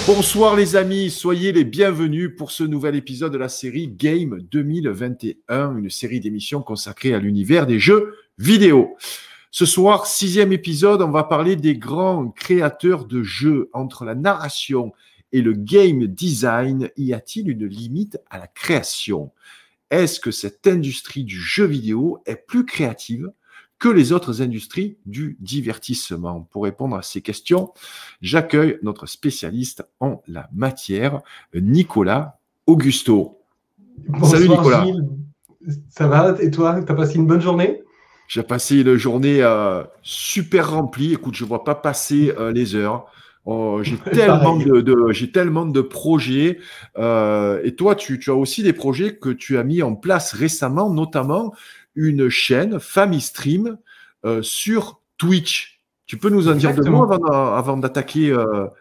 Bonsoir les amis, soyez les bienvenus pour ce nouvel épisode de la série Game 2021, une série d'émissions consacrée à l'univers des jeux vidéo. Ce soir, 6e épisode, on va parler des grands créateurs de jeux. Entre la narration et le game design, y a-t-il une limite à la création? Est-ce que cette industrie du jeu vidéo est plus créative que les autres industries du divertissement? Pour répondre à ces questions, j'accueille notre spécialiste en la matière, Nicolas Augusto. Bonsoir, salut Nicolas. Gilles, ça va et toi? T'as passé une bonne journée? J'ai passé une journée super remplie. Écoute, je ne vois pas passer les heures. J'ai tellement Pareil. j'ai tellement de projets. Et toi, tu as aussi des projets que tu as mis en place récemment, notamment une chaîne Family Stream sur Twitch. Tu peux nous en dire deux mots Exactement. avant d'attaquer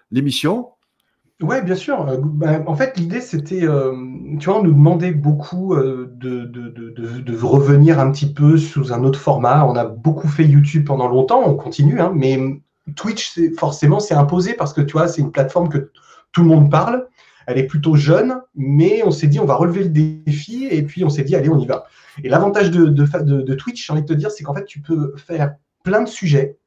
l'émission? Ouais, bien sûr. En fait, l'idée, c'était, tu vois, on nous demandait beaucoup de revenir un petit peu sous un autre format. On a beaucoup fait YouTube pendant longtemps, on continue, hein, mais Twitch, forcément, c'est imposé parce que, tu vois, c'est une plateforme que tout le monde parle. Elle est plutôt jeune, mais on s'est dit, on va relever le défi, et puis on s'est dit, allez, on y va. Et l'avantage de Twitch, j'ai envie de te dire, c'est qu'en fait, tu peux faire plein de sujets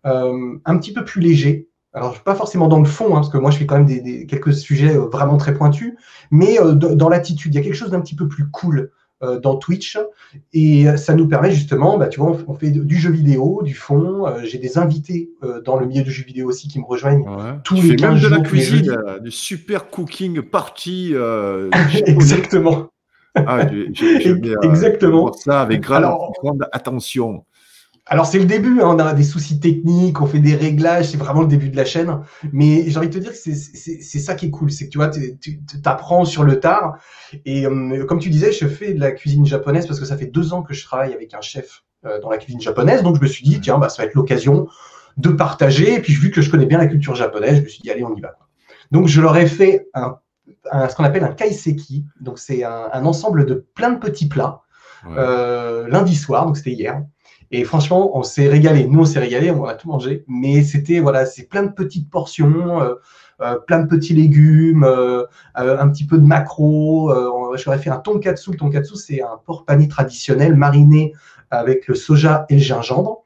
un petit peu plus léger. Alors, pas forcément dans le fond, hein, parce que moi, je fais quand même quelques sujets vraiment très pointus, mais dans l'attitude, il y a quelque chose d'un petit peu plus cool dans Twitch, et ça nous permet justement, tu vois, on fait du jeu vidéo, du fond, j'ai des invités dans le milieu du jeu vidéo aussi qui me rejoignent Ouais. tous Tu les fais 15 même de la jours, tous les cuisine, jeudis. du super cooking party japonais. Exactement. Ah, je vais voir Exactement. ça avec Alors, grande attention. c'est le début, hein, on a des soucis techniques, on fait des réglages, c'est vraiment le début de la chaîne. Mais j'ai envie de te dire que c'est ça qui est cool, c'est que tu vois, tu apprends sur le tard. Et comme tu disais, je fais de la cuisine japonaise parce que ça fait 2 ans que je travaille avec un chef dans la cuisine japonaise. Donc je me suis dit, tiens, ça va être l'occasion de partager. Et puis vu que je connais bien la culture japonaise, je me suis dit, allez, on y va. Donc je leur ai fait ce qu'on appelle un kaiseki. Donc c'est un ensemble de plein de petits plats Ouais. lundi soir, donc c'était hier. Et franchement, on s'est régalé. Nous, on s'est régalé, on a tout mangé. Mais c'était, voilà, c'est plein de petites portions, plein de petits légumes, un petit peu de maquereau. J'aurais fait un tonkatsu. Le tonkatsu, c'est un porc pané traditionnel mariné avec le soja et le gingembre.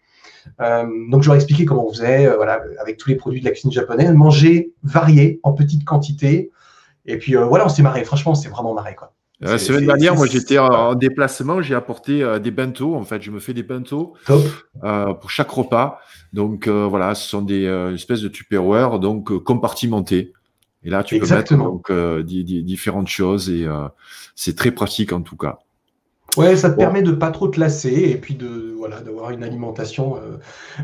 Donc, j'aurais expliqué comment on faisait, voilà, avec tous les produits de la cuisine japonaise. Manger varié, en petite quantité. Et puis, voilà, on s'est marré. Franchement, on s'est vraiment marré, quoi. La semaine dernière, moi, j'étais Voilà. en déplacement, j'ai apporté des bento. En fait, je me fais des bento Top. pour chaque repas. Donc, voilà, ce sont des espèces de Tupperware, donc compartimentés. Et là, tu peux mettre Exactement. donc différentes choses et c'est très pratique en tout cas. Ouais, ça te Bon. permet de pas trop te lasser et puis voilà, d'avoir une alimentation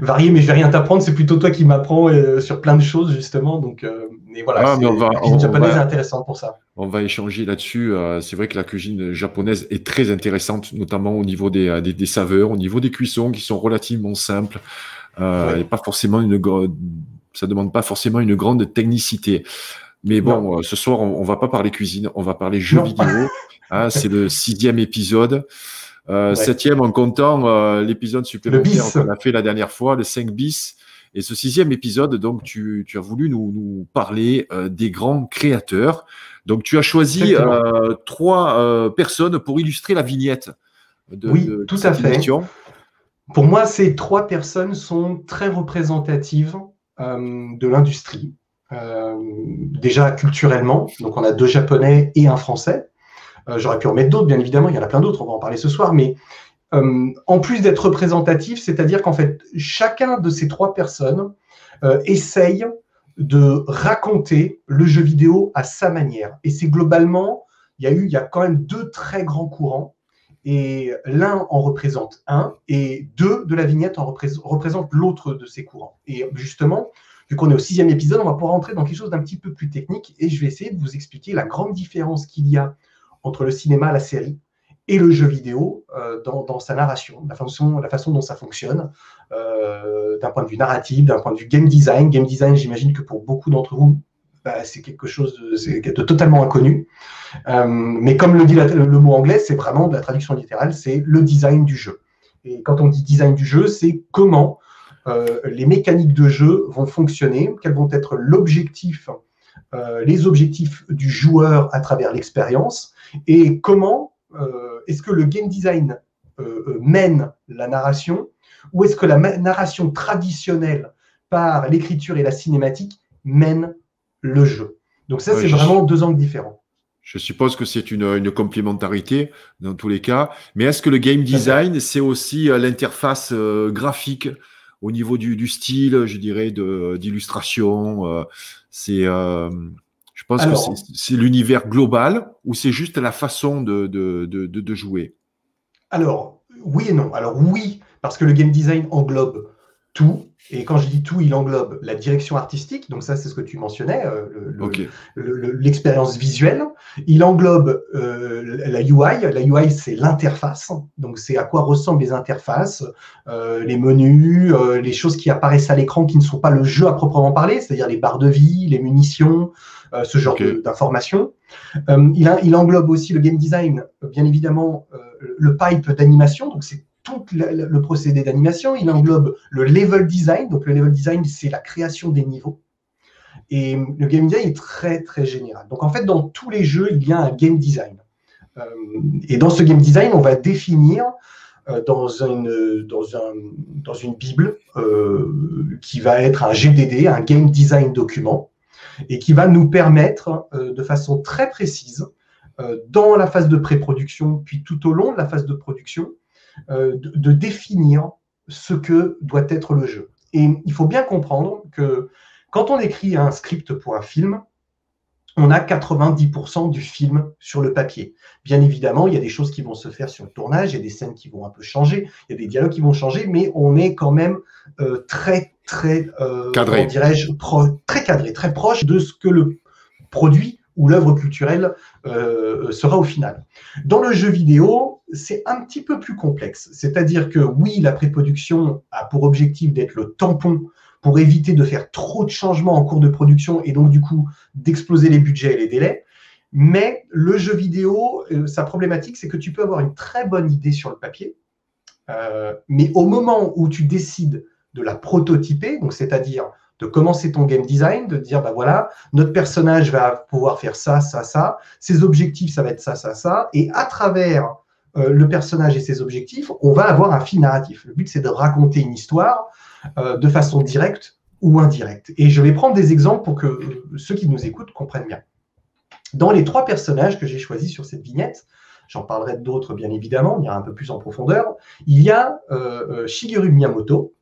variée. Mais je vais rien t'apprendre, c'est plutôt toi qui m'apprends sur plein de choses justement. Donc, mais voilà, Ah, mais la cuisine japonaise est intéressante pour ça. on va échanger là-dessus. C'est vrai que la cuisine japonaise est très intéressante, notamment au niveau des saveurs, au niveau des cuissons qui sont relativement simples. Et Ouais. pas forcément ça demande pas forcément une grande technicité. Mais Non, bon, ce soir, on va pas parler cuisine, on va parler jeux non. vidéo. Hein, c'est le 6e épisode. Ouais. 7e en comptant l'épisode Le supplémentaire bis. qu'on a fait la dernière fois, le 5 bis. Et ce 6e épisode, donc, tu as voulu nous parler des grands créateurs. Donc, tu as choisi Exactement. 3 personnes pour illustrer la vignette Oui, de tout à cette fait. émission. Pour moi, ces 3 personnes sont très représentatives de l'industrie. Déjà culturellement, donc on a 2 Japonais et un Français. J'aurais pu en mettre d'autres, bien évidemment, il y en a plein d'autres, on va en parler ce soir, mais en plus d'être représentatif, c'est-à-dire qu'en fait, chacun de ces 3 personnes essaye de raconter le jeu vidéo à sa manière. Et c'est globalement, il y a quand même 2 très grands courants, et l'un en représente un, et 2 de la vignette en représentent l'autre de ces courants. Et justement, vu qu'on est au 6e épisode, on va pouvoir entrer dans quelque chose d'un petit peu plus technique, et je vais essayer de vous expliquer la grande différence qu'il y a entre le cinéma, la série et le jeu vidéo dans sa narration, la façon dont ça fonctionne, d'un point de vue narratif, d'un point de vue game design. Game design, j'imagine que pour beaucoup d'entre vous, c'est quelque chose de totalement inconnu. Mais comme le dit le mot anglais, c'est vraiment de la traduction littérale, c'est le design du jeu. Et quand on dit design du jeu, c'est comment les mécaniques de jeu vont fonctionner, quel vont être l'objectif les objectifs du joueur à travers l'expérience et comment est-ce que le game design mène la narration ou est-ce que la narration traditionnelle par l'écriture et la cinématique mène le jeu. Donc ça, c'est vraiment deux angles différents. Je suppose que c'est une complémentarité dans tous les cas. Mais est-ce que le game design, c'est aussi l'interface graphique au niveau du style, je dirais, d'illustration je pense que c'est l'univers global ou c'est juste la façon de jouer? Alors, oui et non. Alors oui, parce que le game design englobe tout. Et quand je dis tout, il englobe la direction artistique, donc ça c'est ce que tu mentionnais, l'expérience visuelle. Il englobe la UI. La UI, c'est l'interface, donc c'est à quoi ressemblent les interfaces, les menus, les choses qui apparaissent à l'écran qui ne sont pas le jeu à proprement parler, c'est-à-dire les barres de vie, les munitions, ce genre d'informations. Il englobe aussi le game design, bien évidemment, le pipe d'animation, donc c'est tout le procédé d'animation. Il englobe le level design. Donc, le level design, c'est la création des niveaux. Et le game design est très, très général. Donc, en fait, dans tous les jeux, il y a un game design. Et dans ce game design, on va définir dans une Bible qui va être un GDD, un Game Design Document, et qui va nous permettre de façon très précise, dans la phase de pré-production, puis tout au long de la phase de production, de définir ce que doit être le jeu. Et il faut bien comprendre que quand on écrit un script pour un film, on a 90% du film sur le papier. Bien évidemment, il y a des choses qui vont se faire sur le tournage, il y a des scènes qui vont un peu changer, il y a des dialogues qui vont changer, mais on est quand même très cadré. Très cadré, très proche de ce que le produit ou l'œuvre culturelle sera au final. Dans le jeu vidéo, c'est un petit peu plus complexe. C'est-à-dire que oui, la pré-production a pour objectif d'être le tampon pour éviter de faire trop de changements en cours de production et donc du coup d'exploser les budgets et les délais. Mais le jeu vidéo, sa problématique, c'est que tu peux avoir une très bonne idée sur le papier, mais au moment où tu décides de la prototyper, donc c'est-à-dire de commencer ton game design, de dire, bah voilà, notre personnage va pouvoir faire ça, ça, ça, ses objectifs, ça va être ça, ça, ça, et à travers le personnage et ses objectifs, on va avoir un fil narratif. Le but, c'est de raconter une histoire de façon directe ou indirecte. Et je vais prendre des exemples pour que ceux qui nous écoutent comprennent bien. Dans les 3 personnages que j'ai choisis sur cette vignette, j'en parlerai d'autres bien évidemment, on ira un peu plus en profondeur, il y a Shigeru Miyamoto,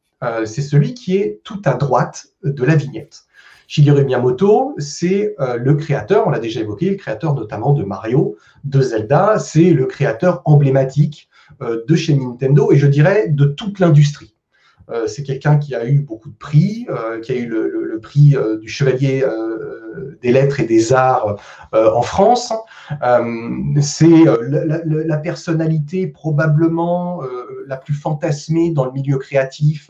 c'est celui qui est tout à droite de la vignette. Shigeru Miyamoto, c'est le créateur, on l'a déjà évoqué, le créateur notamment de Mario, de Zelda, c'est le créateur emblématique de chez Nintendo et je dirais de toute l'industrie. C'est quelqu'un qui a eu beaucoup de prix, qui a eu le prix du Chevalier des Lettres et des Arts en France. C'est la personnalité probablement la plus fantasmée dans le milieu créatif,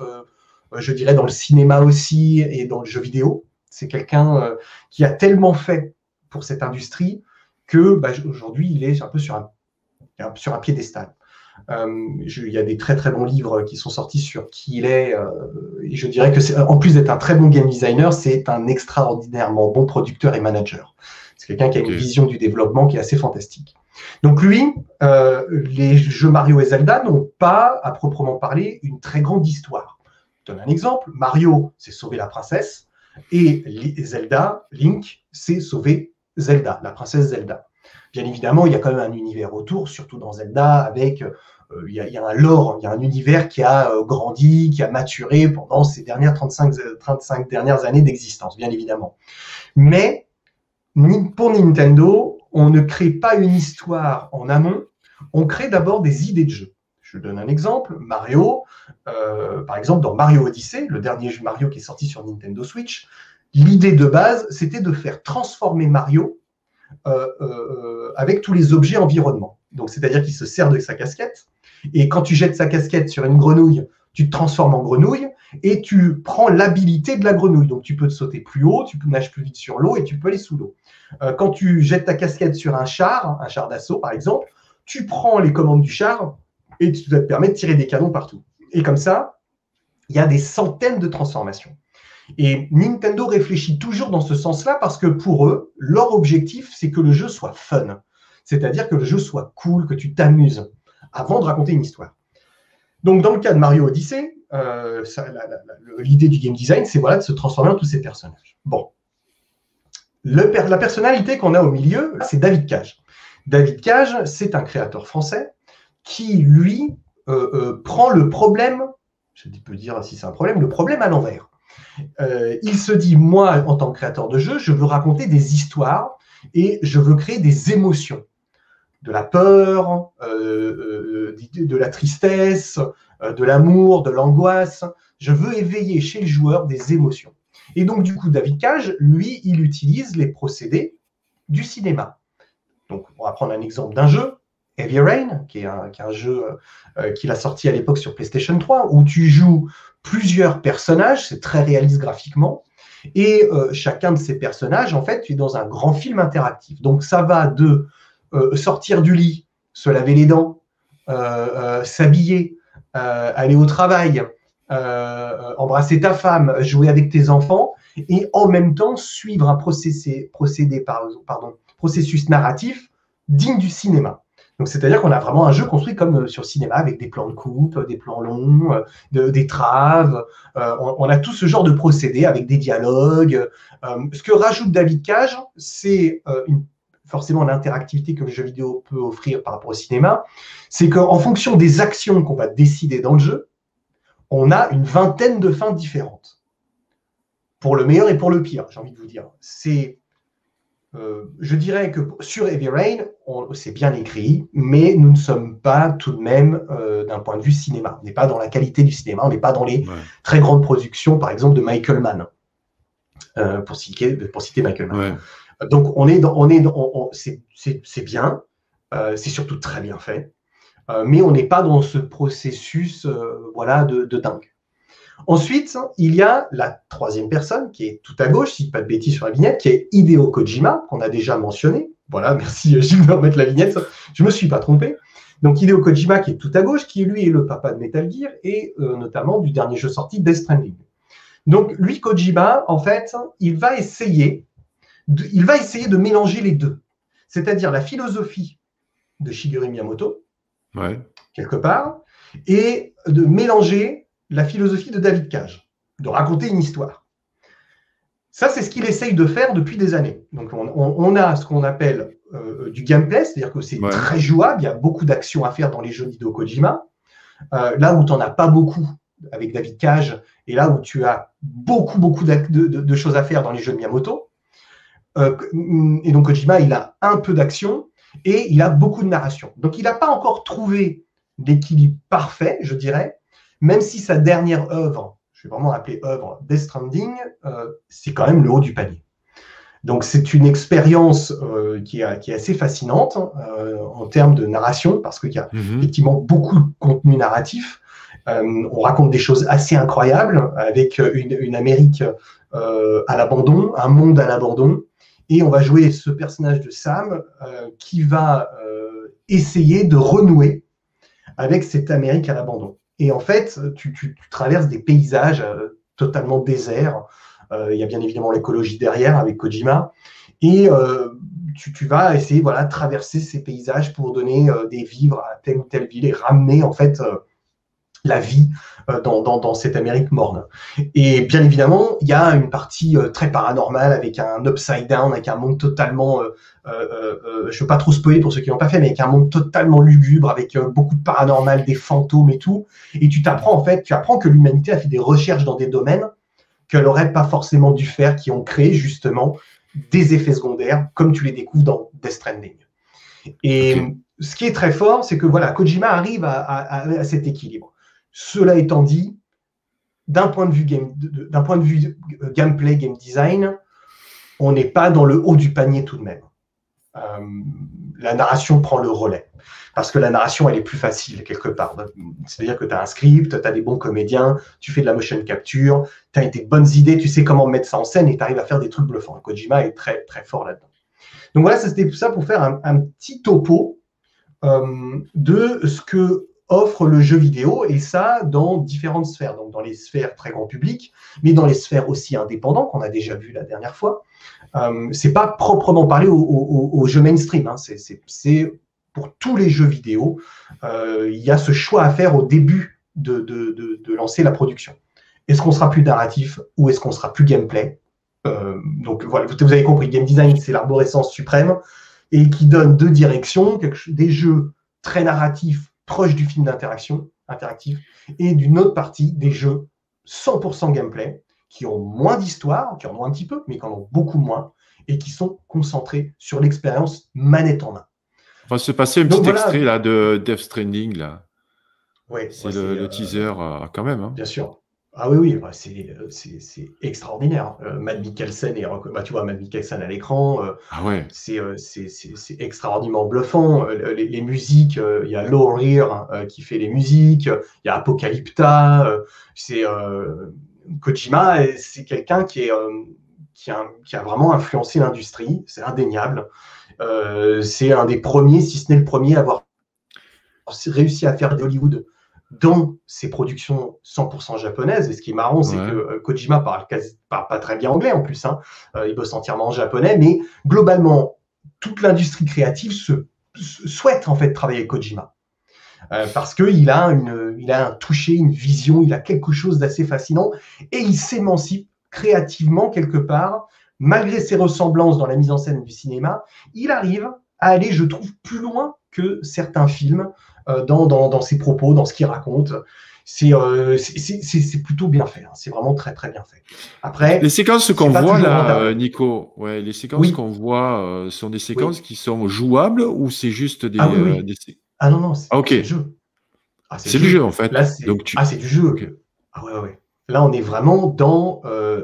je dirais dans le cinéma aussi et dans le jeu vidéo. C'est quelqu'un qui a tellement fait pour cette industrie que aujourd'hui, il est un peu sur un piédestal. Il y a des très très bons livres qui sont sortis sur qui il est et je dirais que en plus d'être un très bon game designer, c'est un extraordinairement bon producteur et manager. C'est quelqu'un qui a une vision du développement qui est assez fantastique. Donc lui, les jeux Mario et Zelda n'ont pas à proprement parler une très grande histoire. Je donne un exemple, Mario c'est sauver la princesse et Zelda, Link, c'est sauver Zelda, la princesse Zelda. Bien évidemment, il y a quand même un univers autour, surtout dans Zelda, avec il y a un lore, il y a un univers qui a grandi, qui a maturé pendant ces dernières 35 dernières années d'existence, bien évidemment. Mais pour Nintendo, on ne crée pas une histoire en amont, on crée d'abord des idées de jeu. Je donne un exemple, Mario, par exemple dans Mario Odyssey, le dernier jeu Mario qui est sorti sur Nintendo Switch, l'idée de base, c'était de faire transformer Mario avec tous les objets environnement. Donc, c'est-à-dire qu'il se sert de sa casquette, et quand tu jettes sa casquette sur une grenouille, tu te transformes en grenouille, et tu prends l'habilité de la grenouille. Donc, tu peux te sauter plus haut, tu peux nager plus vite sur l'eau, et tu peux aller sous l'eau. Quand tu jettes ta casquette sur un char d'assaut, par exemple, tu prends les commandes du char, et ça te permet de tirer des canons partout. Et comme ça, il y a des centaines de transformations. Et Nintendo réfléchit toujours dans ce sens-là parce que pour eux, leur objectif, c'est que le jeu soit fun. C'est-à-dire que le jeu soit cool, que tu t'amuses avant de raconter une histoire. Donc, dans le cas de Mario Odyssey, l'idée du game design, c'est voilà, de se transformer en tous ces personnages. Bon. La personnalité qu'on a au milieu, c'est David Cage. David Cage, c'est un créateur français qui, lui, prend le problème, je peux dire si c'est un problème, le problème à l'envers. Il se dit, moi, en tant que créateur de jeu, je veux raconter des histoires et je veux créer des émotions. De la peur, de la tristesse, de l'amour, de l'angoisse. Je veux éveiller chez le joueur des émotions. Et donc, du coup, David Cage, lui, il utilise les procédés du cinéma. Donc, on va prendre un exemple d'un jeu, Heavy Rain, qui est un jeu qu'il a sorti à l'époque sur PlayStation 3, où tu joues plusieurs personnages, c'est très réaliste graphiquement, et chacun de ces personnages, en fait, tu es dans un grand film interactif. Donc, ça va de sortir du lit, se laver les dents, s'habiller, aller au travail, embrasser ta femme, jouer avec tes enfants, et en même temps suivre un processus narratif digne du cinéma. Donc, c'est-à-dire qu'on a vraiment un jeu construit comme sur le cinéma, avec des plans de coupe, des plans longs, des traves. On a tout ce genre de procédés avec des dialogues. Ce que rajoute David Cage, c'est forcément l'interactivité que le jeu vidéo peut offrir par rapport au cinéma. C'est qu'en fonction des actions qu'on va décider dans le jeu, on a une vingtaine de fins différentes. Pour le meilleur et pour le pire, j'ai envie de vous dire. Je dirais que sur Heavy Rain, c'est bien écrit, mais nous ne sommes pas tout de même d'un point de vue cinéma. On n'est pas dans la qualité du cinéma, on n'est pas dans les très grandes productions, par exemple, de Michael Mann, pour citer Michael Mann. Ouais. Donc, c'est bien, c'est surtout très bien fait, mais on n'est pas dans ce processus de dingue. Ensuite, il y a la troisième personne qui est tout à gauche, si je ne dis pas de bêtises sur la vignette, qui est Hideo Kojima, qu'on a déjà mentionné. Voilà, merci Gilles de remettre la vignette, je ne me suis pas trompé. Donc Hideo Kojima qui est tout à gauche, qui lui est le papa de Metal Gear et notamment du dernier jeu sorti, Death Stranding. Donc lui, Kojima, en fait, il va essayer de mélanger les deux. C'est-à-dire la philosophie de Shigeru Miyamoto, quelque part, et de mélanger la philosophie de David Cage, de raconter une histoire. Ça, c'est ce qu'il essaye de faire depuis des années. Donc, on a ce qu'on appelle du gameplay, c'est-à-dire que c'est très jouable, il y a beaucoup d'actions à faire dans les jeux d'Hideo Kojima, là où tu n'en as pas beaucoup avec David Cage, et là où tu as beaucoup de choses à faire dans les jeux de Miyamoto. Et donc, Kojima, il a un peu d'action, et il a beaucoup de narration. Donc, il n'a pas encore trouvé l'équilibre parfait, je dirais, même si sa dernière œuvre, je vais vraiment l'appeler œuvre, Death Stranding, c'est quand même le haut du panier. Donc c'est une expérience qui est assez fascinante en termes de narration, parce qu'il y a effectivement beaucoup de contenu narratif. On raconte des choses assez incroyables, avec une Amérique à l'abandon, un monde à l'abandon, et on va jouer ce personnage de Sam qui va essayer de renouer avec cette Amérique à l'abandon. Et en fait, tu traverses des paysages totalement déserts. Il y a bien évidemment l'écologie derrière avec Kojima. Et tu vas essayer de traverser ces paysages pour donner des vivres à telle ou telle ville et ramener en fait la vie dans cette Amérique morne. Et bien évidemment, il y a une partie très paranormale avec un upside down, avec un monde totalement, je ne veux pas trop spoiler pour ceux qui n'ont pas fait, mais avec un monde totalement lugubre, avec beaucoup de paranormal, des fantômes et tout. Et tu apprends que l'humanité a fait des recherches dans des domaines qu'elle n'aurait pas forcément dû faire, qui ont créé justement des effets secondaires, comme tu les découvres dans Death Stranding. Et ce qui est très fort, c'est que Kojima arrive à cet équilibre. Cela étant dit, d'un point de vue gameplay, game design, on n'est pas dans le haut du panier tout de même. La narration prend le relais, parce que la narration, elle est plus facile quelque part. C'est-à-dire que tu as un script, tu as des bons comédiens, tu fais de la motion capture, tu as des bonnes idées, tu sais comment mettre ça en scène et tu arrives à faire des trucs bluffants. Kojima est très, très fort là-dedans. Donc voilà, c'était tout ça pour faire un petit topo de ce que offre le jeu vidéo, et ça dans différentes sphères, donc dans les sphères très grand public, mais dans les sphères aussi indépendantes qu'on a déjà vu la dernière fois. C'est pas proprement parlé au jeu mainstream, hein. C'est pour tous les jeux vidéo, il y a ce choix à faire au début de lancer la production. Est-ce qu'on sera plus narratif ou est-ce qu'on sera plus gameplay? Donc voilà, vous avez compris, game design, c'est l'arborescence suprême et qui donne deux directions, des jeux très narratifs, proches du film d'interaction, interactif, et d'une autre partie, des jeux 100% gameplay, qui ont moins d'histoire, qui en ont un petit peu, mais qui en ont beaucoup moins, et qui sont concentrés sur l'expérience manette en main. On va se passer un petit extrait là, de Death Stranding. Là. Ouais, c'est le teaser quand même. Hein. Bien sûr. Ah oui, c'est extraordinaire. Mads Mikkelsen, tu vois Mads Mikkelsen à l'écran, c'est extraordinairement bluffant. Les musiques, il y a Laurir qui fait les musiques, il y a Apocalypta, Kojima, c'est quelqu'un qui a vraiment influencé l'industrie, c'est indéniable. C'est un des premiers, si ce n'est le premier, à avoir réussi à faire de Hollywood dans ses productions 100% japonaises. Et ce qui est marrant, c'est que Kojima parle pas très bien anglais en plus. Hein. Il bosse entièrement en japonais, mais globalement, toute l'industrie créative souhaite en fait travailler avec Kojima. Parce qu'il a un toucher, une vision, il a quelque chose d'assez fascinant et il s'émancipe créativement quelque part, malgré ses ressemblances dans la mise en scène du cinéma, il arrive à aller, je trouve, plus loin que certains films dans ses propos, dans ce qu'il raconte. C'est plutôt bien fait. Hein. C'est vraiment très, très bien fait. Après, les séquences qu'on voit là, Nico, les séquences qu'on voit sont des séquences qui sont jouables ou c'est juste des... Ah non, c'est le jeu. C'est du jeu, en fait. Là, c'est du jeu. Okay. Ah ouais. Là, on est vraiment dans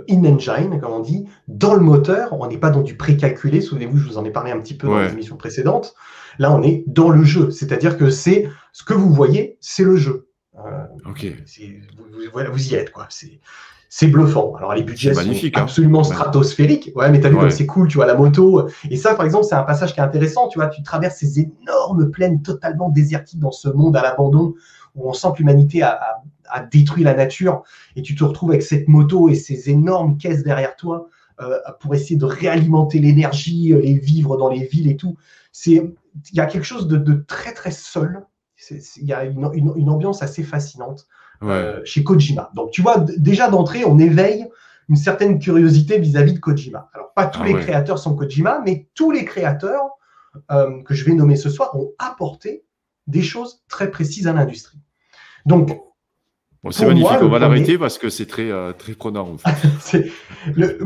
in-engine, comme on dit, dans le moteur. On n'est pas dans du précalculé. Souvenez-vous, je vous en ai parlé un petit peu dans les émissions précédentes. Là, on est dans le jeu. C'est-à-dire que c'est ce que vous voyez, c'est le jeu. Vous y êtes, quoi. C'est bluffant. Alors, les budgets sont absolument stratosphériques. Ouais, mais t'as vu comme c'est cool, tu vois, la moto. Et ça, par exemple, c'est un passage qui est intéressant. Tu vois, tu traverses ces énormes plaines totalement désertiques dans ce monde à l'abandon où on sent que l'humanité a détruit la nature et tu te retrouves avec cette moto et ces énormes caisses derrière toi pour essayer de réalimenter l'énergie, les vivres dans les villes et tout. Il y a quelque chose de très, très seul. Il y a une ambiance assez fascinante chez Kojima. Donc, tu vois, déjà d'entrée, on éveille une certaine curiosité vis-à-vis de Kojima. Alors, pas tous les créateurs sont Kojima, mais tous les créateurs que je vais nommer ce soir ont apporté des choses très précises à l'industrie. Donc, c'est magnifique, on va l'arrêter parce que c'est très, très prenant. En fait.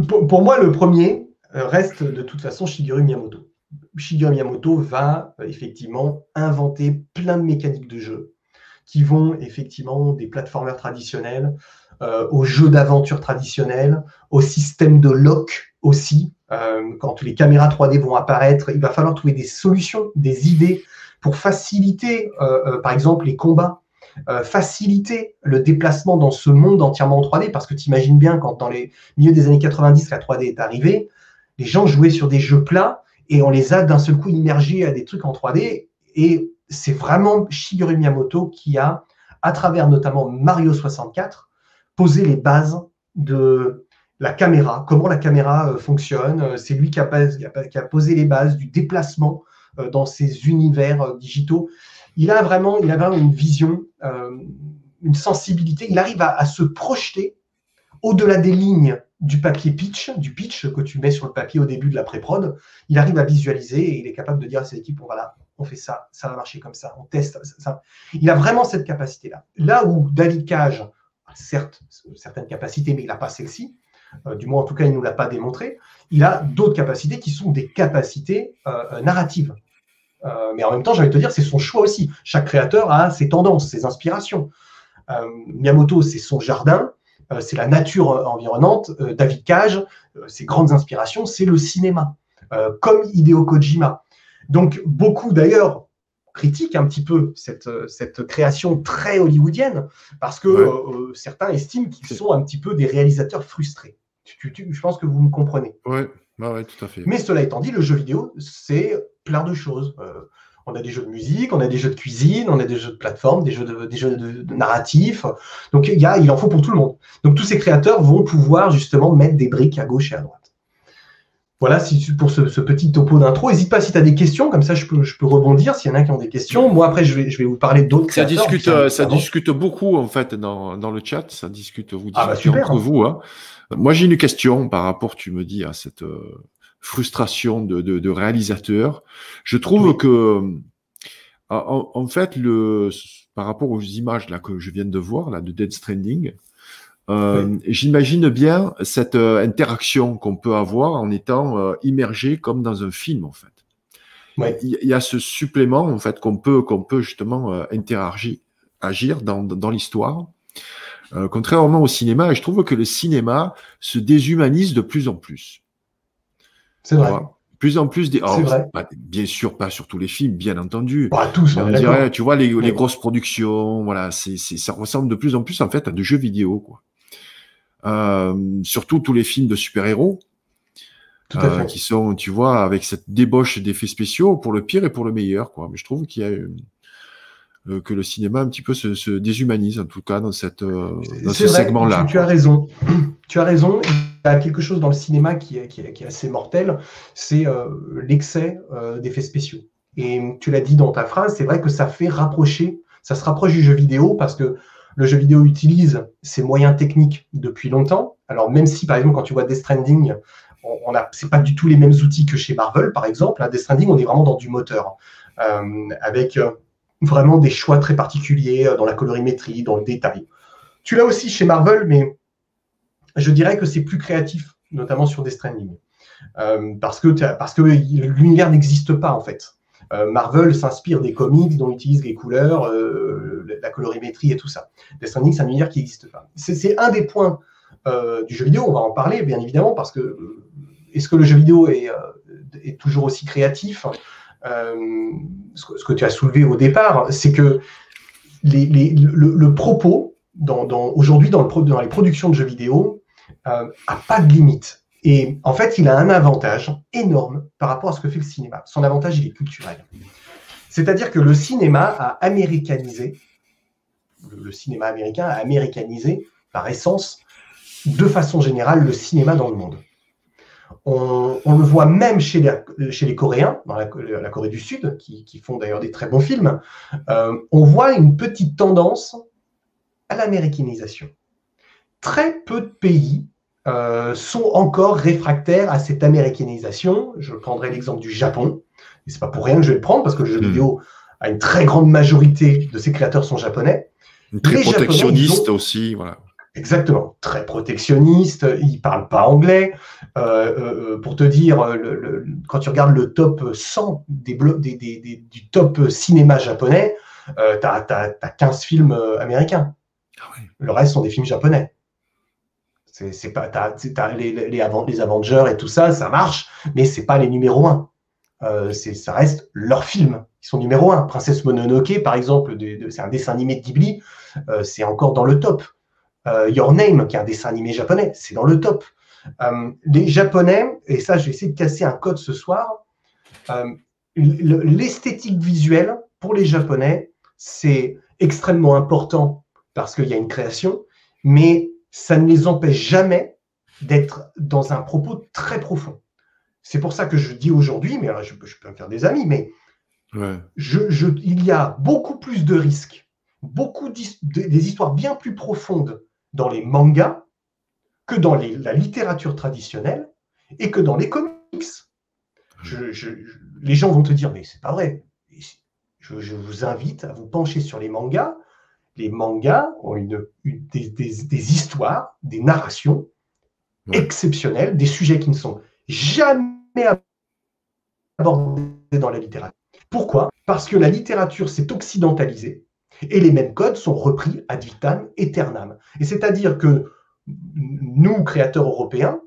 Pour moi, le premier reste de toute façon Shigeru Miyamoto. Shigeru Miyamoto va effectivement inventer plein de mécaniques de jeu qui vont effectivement des platformers traditionnels aux jeux d'aventure traditionnels, au système de lock aussi. Quand les caméras 3D vont apparaître, il va falloir trouver des solutions, des idées pour faciliter, par exemple, les combats, faciliter le déplacement dans ce monde entièrement en 3D, parce que tu imagines bien, quand dans les milieux des années 90, la 3D est arrivée, les gens jouaient sur des jeux plats et on les a d'un seul coup immergés à des trucs en 3D. Et c'est vraiment Shigeru Miyamoto qui a, à travers notamment Mario 64, posé les bases de la caméra, comment la caméra fonctionne. C'est lui qui a posé les bases du déplacement dans ces univers digitaux. Il a vraiment une vision, une sensibilité. Il arrive à se projeter au-delà des lignes du papier du pitch que tu mets sur le papier au début de la pré-prod. Il arrive à visualiser et il est capable de dire à ses équipes, voilà, on fait ça, ça va marcher comme ça, on teste ça. Il a vraiment cette capacité-là. Là où David Cage a certes certaines capacités, mais il n'a pas celle-ci, du moins en tout cas il ne nous l'a pas démontré, il a d'autres capacités qui sont des capacités narratives. Mais en même temps, j'ai envie de te dire, c'est son choix aussi. Chaque créateur a ses tendances, ses inspirations. Miyamoto, c'est son jardin, c'est la nature environnante. David Cage, ses grandes inspirations, c'est le cinéma, comme Hideo Kojima. Donc, beaucoup d'ailleurs critiquent un petit peu cette création très hollywoodienne, parce que certains estiment qu'ils sont un petit peu des réalisateurs frustrés. Je pense que vous me comprenez. Oui, tout à fait. Mais cela étant dit, le jeu vidéo, c'est plein de choses. On a des jeux de musique, on a des jeux de cuisine, on a des jeux de plateforme, des jeux de narratifs. Donc, il en faut pour tout le monde. Donc, tous ces créateurs vont pouvoir justement mettre des briques à gauche et à droite. Voilà pour ce petit topo d'intro. N'hésite pas si tu as des questions, comme ça je peux rebondir s'il y en a qui ont des questions. Moi, après, je vais vous parler d'autres créateurs. Ça discute beaucoup, en fait, dans le chat. Ça discute, vous discutez super, entre vous. Hein. Moi, j'ai une question par rapport, tu me dis, à cette frustration de réalisateur. Je trouve que, en fait, par rapport aux images là, que je viens de voir, là, de Death Stranding, j'imagine bien cette interaction qu'on peut avoir en étant immergé comme dans un film, en fait. Ouais. Il y a ce supplément, en fait, qu'on peut justement agir dans l'histoire, contrairement au cinéma. Et je trouve que le cinéma se déshumanise de plus en plus. C'est vrai. Plus en plus vrai. Bien sûr, pas sur tous les films, bien entendu. Pas tous, on dirait, tu vois, les grosses productions, voilà, ça ressemble de plus en plus, en fait, à de jeux vidéo, quoi. Surtout tous les films de super-héros qui sont, tu vois, avec cette débauche d'effets spéciaux pour le pire et pour le meilleur, quoi. Mais je trouve qu'il y a que le cinéma un petit peu se déshumanise, en tout cas dans ce segment-là. Tu as raison. Tu as raison. Il y a quelque chose dans le cinéma qui est assez mortel, c'est l'excès d'effets spéciaux. Et tu l'as dit dans ta phrase, c'est vrai que ça se rapproche du jeu vidéo parce que le jeu vidéo utilise ses moyens techniques depuis longtemps. Alors, même si, par exemple, quand tu vois Death Stranding, c'est pas du tout les mêmes outils que chez Marvel, par exemple. À Death Stranding, on est vraiment dans du moteur, avec vraiment des choix très particuliers dans la colorimétrie, dans le détail. Tu l'as aussi chez Marvel, mais je dirais que c'est plus créatif, notamment sur Death Stranding, parce que l'univers n'existe pas, en fait. Marvel s'inspire des comics dont utilise les couleurs, la colorimétrie et tout ça. Death Stranding, c'est un univers qui n'existe pas. C'est un des points du jeu vidéo, on va en parler, bien évidemment, parce que est-ce que le jeu vidéo est toujours aussi créatif? Ce que tu as soulevé au départ, c'est que le propos, aujourd'hui, dans les productions de jeux vidéo, n'a pas de limite. Et en fait, il a un avantage énorme par rapport à ce que fait le cinéma. Son avantage, il est culturel. C'est-à-dire que le cinéma a américanisé, le cinéma américain a américanisé, par essence, de façon générale, le cinéma dans le monde. On le voit même chez les Coréens, dans la Corée du Sud, qui font d'ailleurs des très bons films. On voit une petite tendance à l'américanisation. Très peu de pays sont encore réfractaires à cette américanisation. Je prendrai l'exemple du Japon. Et ce n'est pas pour rien que je vais le prendre, parce que le jeu vidéo a une très grande majorité de ses créateurs sont japonais. Très protectionniste aussi, voilà. Exactement, très protectionniste, ils ne parlent pas anglais. Pour te dire, quand tu regardes le top 100 du top cinéma japonais, tu as 15 films américains. Ah ouais. Le reste sont des films japonais. Les Avengers et tout ça, ça marche, mais ce n'est pas les numéros 1. Ça reste leurs films. Ils sont numéro 1. Princesse Mononoke, par exemple, c'est un dessin animé de Ghibli, c'est encore dans le top. Your Name, qui est un dessin animé japonais, c'est dans le top. Les Japonais, et ça, je vais essayer de casser un code ce soir, l'esthétique visuelle, pour les Japonais, c'est extrêmement important parce qu'il y a une création, mais ça ne les empêche jamais d'être dans un propos très profond. C'est pour ça que je dis aujourd'hui, mais alors je peux me faire des amis, mais ouais. Il y a beaucoup plus de risques, des histoires bien plus profondes dans les mangas que dans la littérature traditionnelle et que dans les comics. Les gens vont te dire, mais c'est pas vrai. Je vous invite à vous pencher sur les mangas. Les mangas ont des histoires, des narrations exceptionnelles, des sujets qui ne sont jamais abordés dans la littérature. Pourquoi? Parce que la littérature s'est occidentalisée et les mêmes codes sont repris ad vitam aeternam. Et c'est-à-dire que nous, créateurs européens,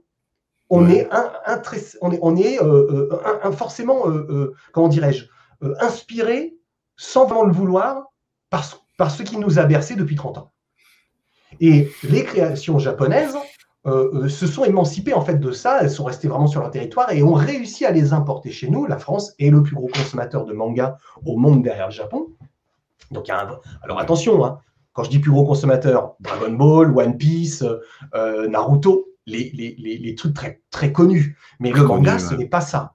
on est forcément, comment dirais-je, inspirés sans vraiment le vouloir par ce qui nous a bercés depuis 30 ans. Et les créations japonaises se sont émancipées en fait de ça, elles sont restées vraiment sur leur territoire et ont réussi à les importer chez nous. La France est le plus gros consommateur de manga au monde derrière le Japon. Donc, alors attention, hein, quand je dis plus gros consommateur, Dragon Ball, One Piece, Naruto, les trucs très, très connus. Mais le manga, ce n'est pas ça.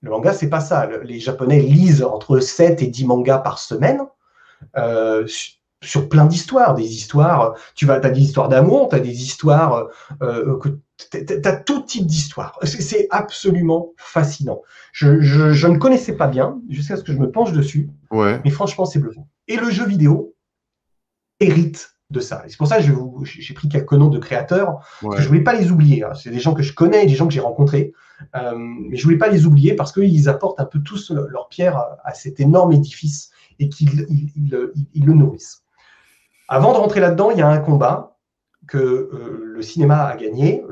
Le manga, c'est pas ça. Les Japonais lisent entre 7 et 10 mangas par semaine. Sur plein d'histoires, des histoires, tu as des histoires d'amour, tu as des histoires, tu as tout type d'histoires. C'est absolument fascinant. Je ne connaissais pas bien, jusqu'à ce que je me penche dessus, mais franchement, c'est bluffant. Et le jeu vidéo hérite de ça. Et c'est pour ça que j'ai pris quelques noms de créateurs, parce que je ne voulais pas les oublier. C'est des gens que je connais, des gens que j'ai rencontrés, mais je ne voulais pas les oublier parce qu'ils apportent un peu tous leur pierre à cet énorme édifice et qu'ils le nourrissent. Avant de rentrer là-dedans, il y a un combat que le cinéma a gagné,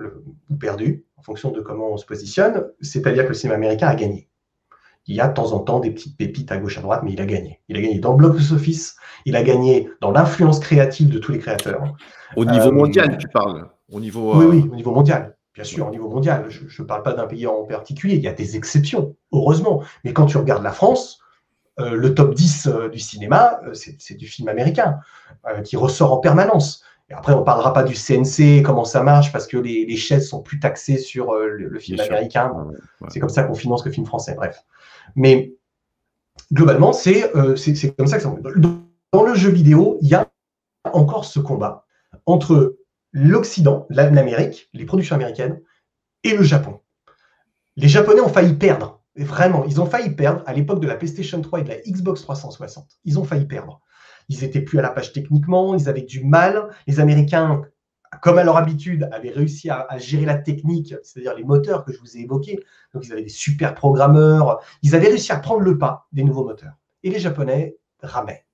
ou perdu, en fonction de comment on se positionne, c'est-à-dire que le cinéma américain a gagné. Il y a de temps en temps des petites pépites à gauche, à droite, mais il a gagné. Il a gagné dans le box-office, il a gagné dans l'influence créative de tous les créateurs. Au niveau mondial, tu parles Oui, au niveau mondial. Bien sûr, au niveau mondial. Je ne parle pas d'un pays en particulier, il y a des exceptions, heureusement. Mais quand tu regardes la France, le top 10 du cinéma, c'est du film américain qui ressort en permanence. Et après, on ne parlera pas du CNC, comment ça marche, parce que les chaises sont plus taxées sur le film américain. C'est comme ça qu'on finance le film français, bref. Mais globalement, c'est comme ça que ça. Dans le jeu vidéo, il y a encore ce combat entre l'Occident, l'Amérique, les productions américaines, et le Japon. Les Japonais ont failli perdre. Vraiment, ils ont failli perdre à l'époque de la PlayStation 3 et de la Xbox 360. Ils ont failli perdre. Ils n'étaient plus à la page techniquement, ils avaient du mal. Les Américains, comme à leur habitude, avaient réussi à gérer la technique, c'est-à-dire les moteurs que je vous ai évoqués. Donc, ils avaient des super programmeurs. Ils avaient réussi à prendre le pas des nouveaux moteurs. Et les Japonais ramaient.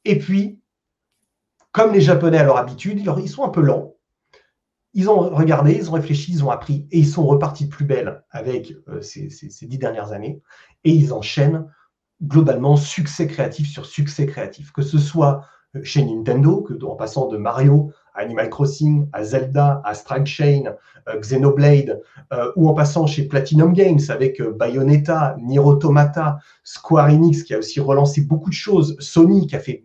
Et puis, comme les Japonais à leur habitude, ils sont un peu lents. Ils ont regardé, ils ont réfléchi, ils ont appris et ils sont repartis de plus belle avec ces 10 dernières années. Et ils enchaînent globalement succès créatif sur succès créatif. Que ce soit chez Nintendo, en passant de Mario à Animal Crossing, à Zelda, à Strike Chain, Xenoblade, ou en passant chez Platinum Games avec Bayonetta, Nier Automata, Square Enix qui a aussi relancé beaucoup de choses, Sony qui a fait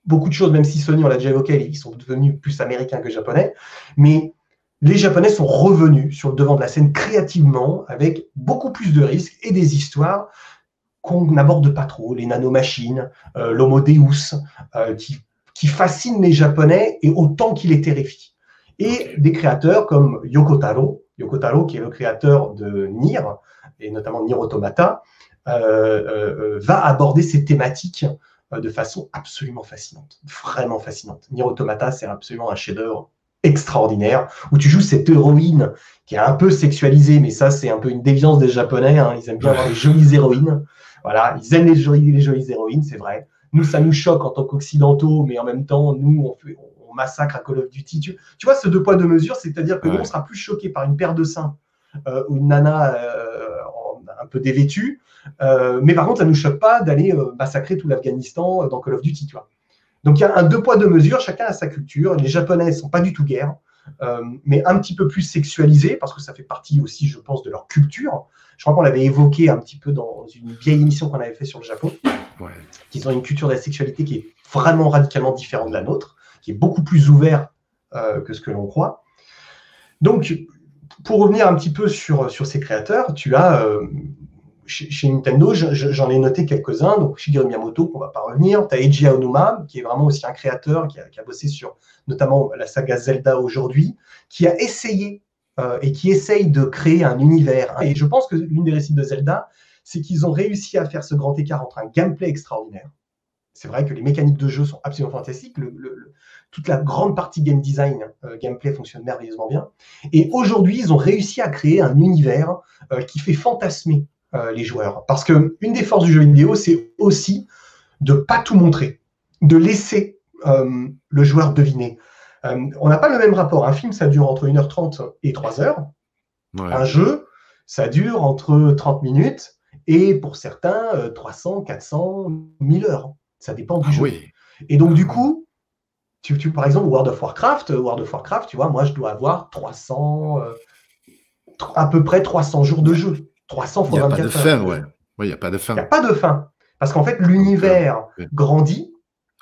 beaucoup de choses, même si Sony, on l'a déjà évoqué, ils sont devenus plus américains que japonais. Mais les Japonais sont revenus sur le devant de la scène créativement, avec beaucoup plus de risques et des histoires qu'on n'aborde pas trop, les nanomachines, l'Homo Deus, qui fascinent les Japonais et autant qui les terrifient. Et des créateurs comme Yoko Taro, qui est le créateur de Nier, et notamment Nier Automata, va aborder ces thématiques de façon absolument fascinante, vraiment fascinante. Nier Automata, c'est absolument un chef-d'œuvre extraordinaire, où tu joues cette héroïne qui est un peu sexualisée, mais ça, c'est un peu une déviance des Japonais, hein. Ils aiment bien avoir les jolies héroïnes. Voilà, ils aiment les jolies héroïnes, c'est vrai. Nous, ça nous choque en tant qu'occidentaux, mais en même temps, nous, on massacre à Call of Duty. Tu vois, ce deux poids, deux mesures, c'est-à-dire que nous, on sera plus choqués par une paire de seins ou une nana un peu dévêtue, mais par contre, ça ne nous choque pas d'aller massacrer tout l'Afghanistan dans Call of Duty, tu vois. Donc, il y a un deux poids, deux mesures, chacun a sa culture. Les Japonais ne sont pas du tout guerre, mais un petit peu plus sexualisés, parce que ça fait partie aussi, je pense, de leur culture. Je crois qu'on l'avait évoqué un petit peu dans une vieille émission qu'on avait fait sur le Japon, qu'ils ont une culture de la sexualité qui est vraiment radicalement différente de la nôtre, qui est beaucoup plus ouverte que ce que l'on croit. Donc, pour revenir un petit peu sur ces créateurs, tu as... Chez Nintendo, j'en ai noté quelques-uns. Donc, Shigeru Miyamoto, qu'on ne va pas revenir. Tu as Eiji Aonuma, qui est vraiment aussi un créateur qui a bossé sur notamment la saga Zelda aujourd'hui, qui a essayé et qui essaye de créer un univers. Et je pense que l'une des réussites de Zelda, c'est qu'ils ont réussi à faire ce grand écart entre un gameplay extraordinaire. C'est vrai que les mécaniques de jeu sont absolument fantastiques. Toute la grande partie game design, gameplay fonctionne merveilleusement bien. Et aujourd'hui, ils ont réussi à créer un univers qui fait fantasmer les joueurs. Parce qu'une des forces du jeu vidéo, c'est aussi de ne pas tout montrer, de laisser le joueur deviner. On n'a pas le même rapport. Un film, ça dure entre 1h30 et 3h. Ouais. Un jeu, ça dure entre 30 minutes et pour certains, 300, 400, 1000 heures. Ça dépend du jeu. Oui. Et donc, du coup, par exemple, World of Warcraft, tu vois, moi, je dois avoir 300, à peu près 300 jours de jeu. 300 Il n'y fois a pas de 24 fin, heures. ouais. Oui, il n'y a pas de Il n'y a fin. pas de fin. Parce qu'en fait, Donc, l'univers ouais. grandit.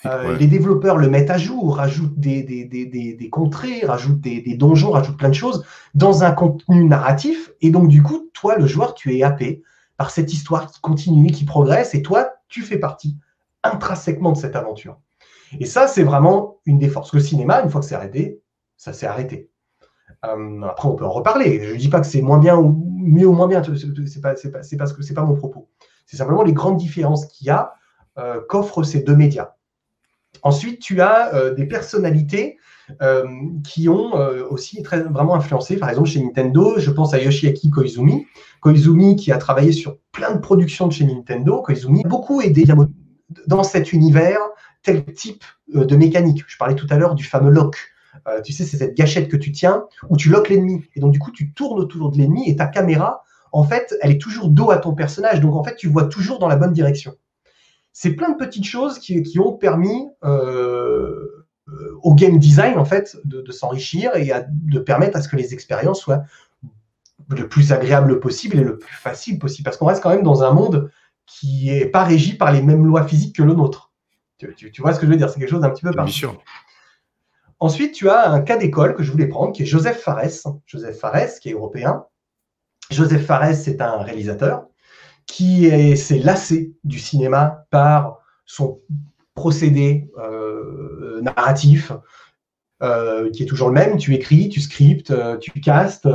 Ouais. Les développeurs le mettent à jour, rajoutent des contrées, rajoutent des donjons, rajoutent plein de choses dans un contenu narratif. Et donc, du coup, toi, le joueur, tu es happé par cette histoire qui continue, qui progresse. Et toi, tu fais partie intrinsèquement de cette aventure. Et ça, c'est vraiment une des forces. Le cinéma, une fois que c'est arrêté, ça s'est arrêté. Après, on peut en reparler. Je ne dis pas que c'est moins bien ou mieux ou moins bien. C'est pas mon propos. C'est simplement les grandes différences qu'il y a qu'offrent ces deux médias. Ensuite, tu as des personnalités qui ont aussi vraiment influencé. Par exemple, chez Nintendo, je pense à Yoshiaki Koizumi. Koizumi qui a travaillé sur plein de productions de chez Nintendo. Koizumi a beaucoup aidé dans cet univers, tel type de mécanique. Je parlais tout à l'heure du fameux lock. Tu sais, c'est cette gâchette que tu tiens où tu lockes l'ennemi. Et donc, du coup, tu tournes autour de l'ennemi et ta caméra, en fait, elle est toujours dos à ton personnage. Donc, en fait, tu vois toujours dans la bonne direction. C'est plein de petites choses qui ont permis au game design, en fait, de s'enrichir et de permettre à ce que les expériences soient le plus agréable possible et le plus facile possible. Parce qu'on reste quand même dans un monde qui n'est pas régi par les mêmes lois physiques que le nôtre. Tu vois ce que je veux dire? C'est quelque chose d'un petit peu particulier. Bien sûr. Ensuite, tu as un cas d'école que je voulais prendre, qui est Joseph Fares. Joseph Fares, qui est européen. Joseph Fares, c'est un réalisateur qui s'est lassé du cinéma par son procédé narratif, qui est toujours le même. Tu écris, tu scriptes, tu castes,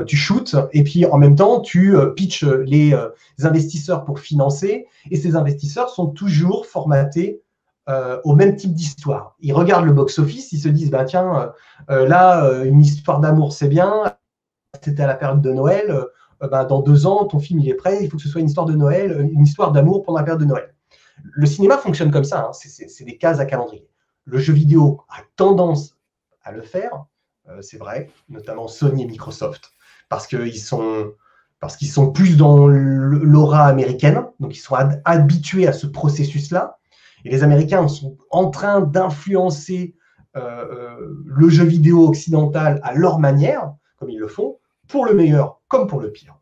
tu shootes, et puis en même temps, tu pitches les investisseurs pour financer, et ces investisseurs sont toujours formatés au même type d'histoire. Ils regardent le box-office, ils se disent, bah, tiens, là, une histoire d'amour, c'est bien, c'était à la période de Noël, dans 2 ans, ton film il est prêt, il faut que ce soit une histoire de Noël, une histoire d'amour pendant la période de Noël. Le cinéma fonctionne comme ça, hein, c'est des cases à calendrier. Le jeu vidéo a tendance à le faire, c'est vrai, notamment Sony et Microsoft, parce qu'ils sont plus dans l'aura américaine, donc ils sont habitués à ce processus-là, et les Américains sont en train d'influencer le jeu vidéo occidental à leur manière, comme ils le font, pour le meilleur comme pour le pire.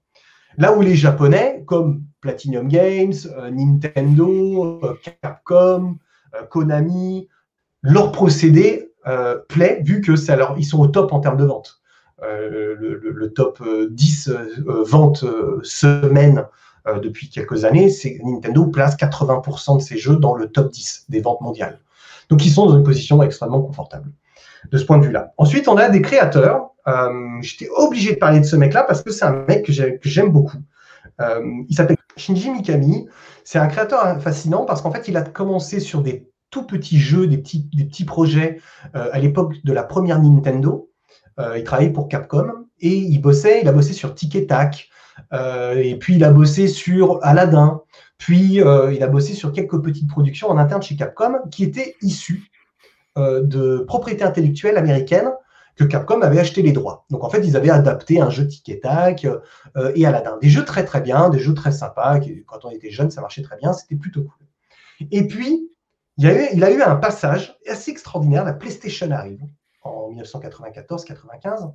Là où les Japonais, comme Platinum Games, Nintendo, Capcom, Konami, leur procédé plaît, vu que ils sont au top en termes de vente. Le top 10 ventes semaine depuis quelques années, Nintendo place 80% de ses jeux dans le top 10 des ventes mondiales. Donc, ils sont dans une position extrêmement confortable de ce point de vue-là. Ensuite, on a des créateurs. J'étais obligé de parler de ce mec-là parce que c'est un mec que j'aime beaucoup. Il s'appelle Shinji Mikami. C'est un créateur fascinant parce qu'en fait, il a commencé sur des tout petits jeux, des petits projets à l'époque de la première Nintendo. Il travaillait pour Capcom et il a bossé sur Tic et Tac. Et puis, il a bossé sur Aladdin. Puis, il a bossé sur quelques petites productions en interne chez Capcom qui étaient issues de propriété intellectuelle américaine que Capcom avait acheté les droits. Donc en fait, ils avaient adapté un jeu Tic et Tac et Aladdin. Des jeux très très bien, des jeux très sympas. Quand on était jeune, ça marchait très bien, c'était plutôt cool. Et puis, il a eu un passage assez extraordinaire. La PlayStation arrive en 1994-95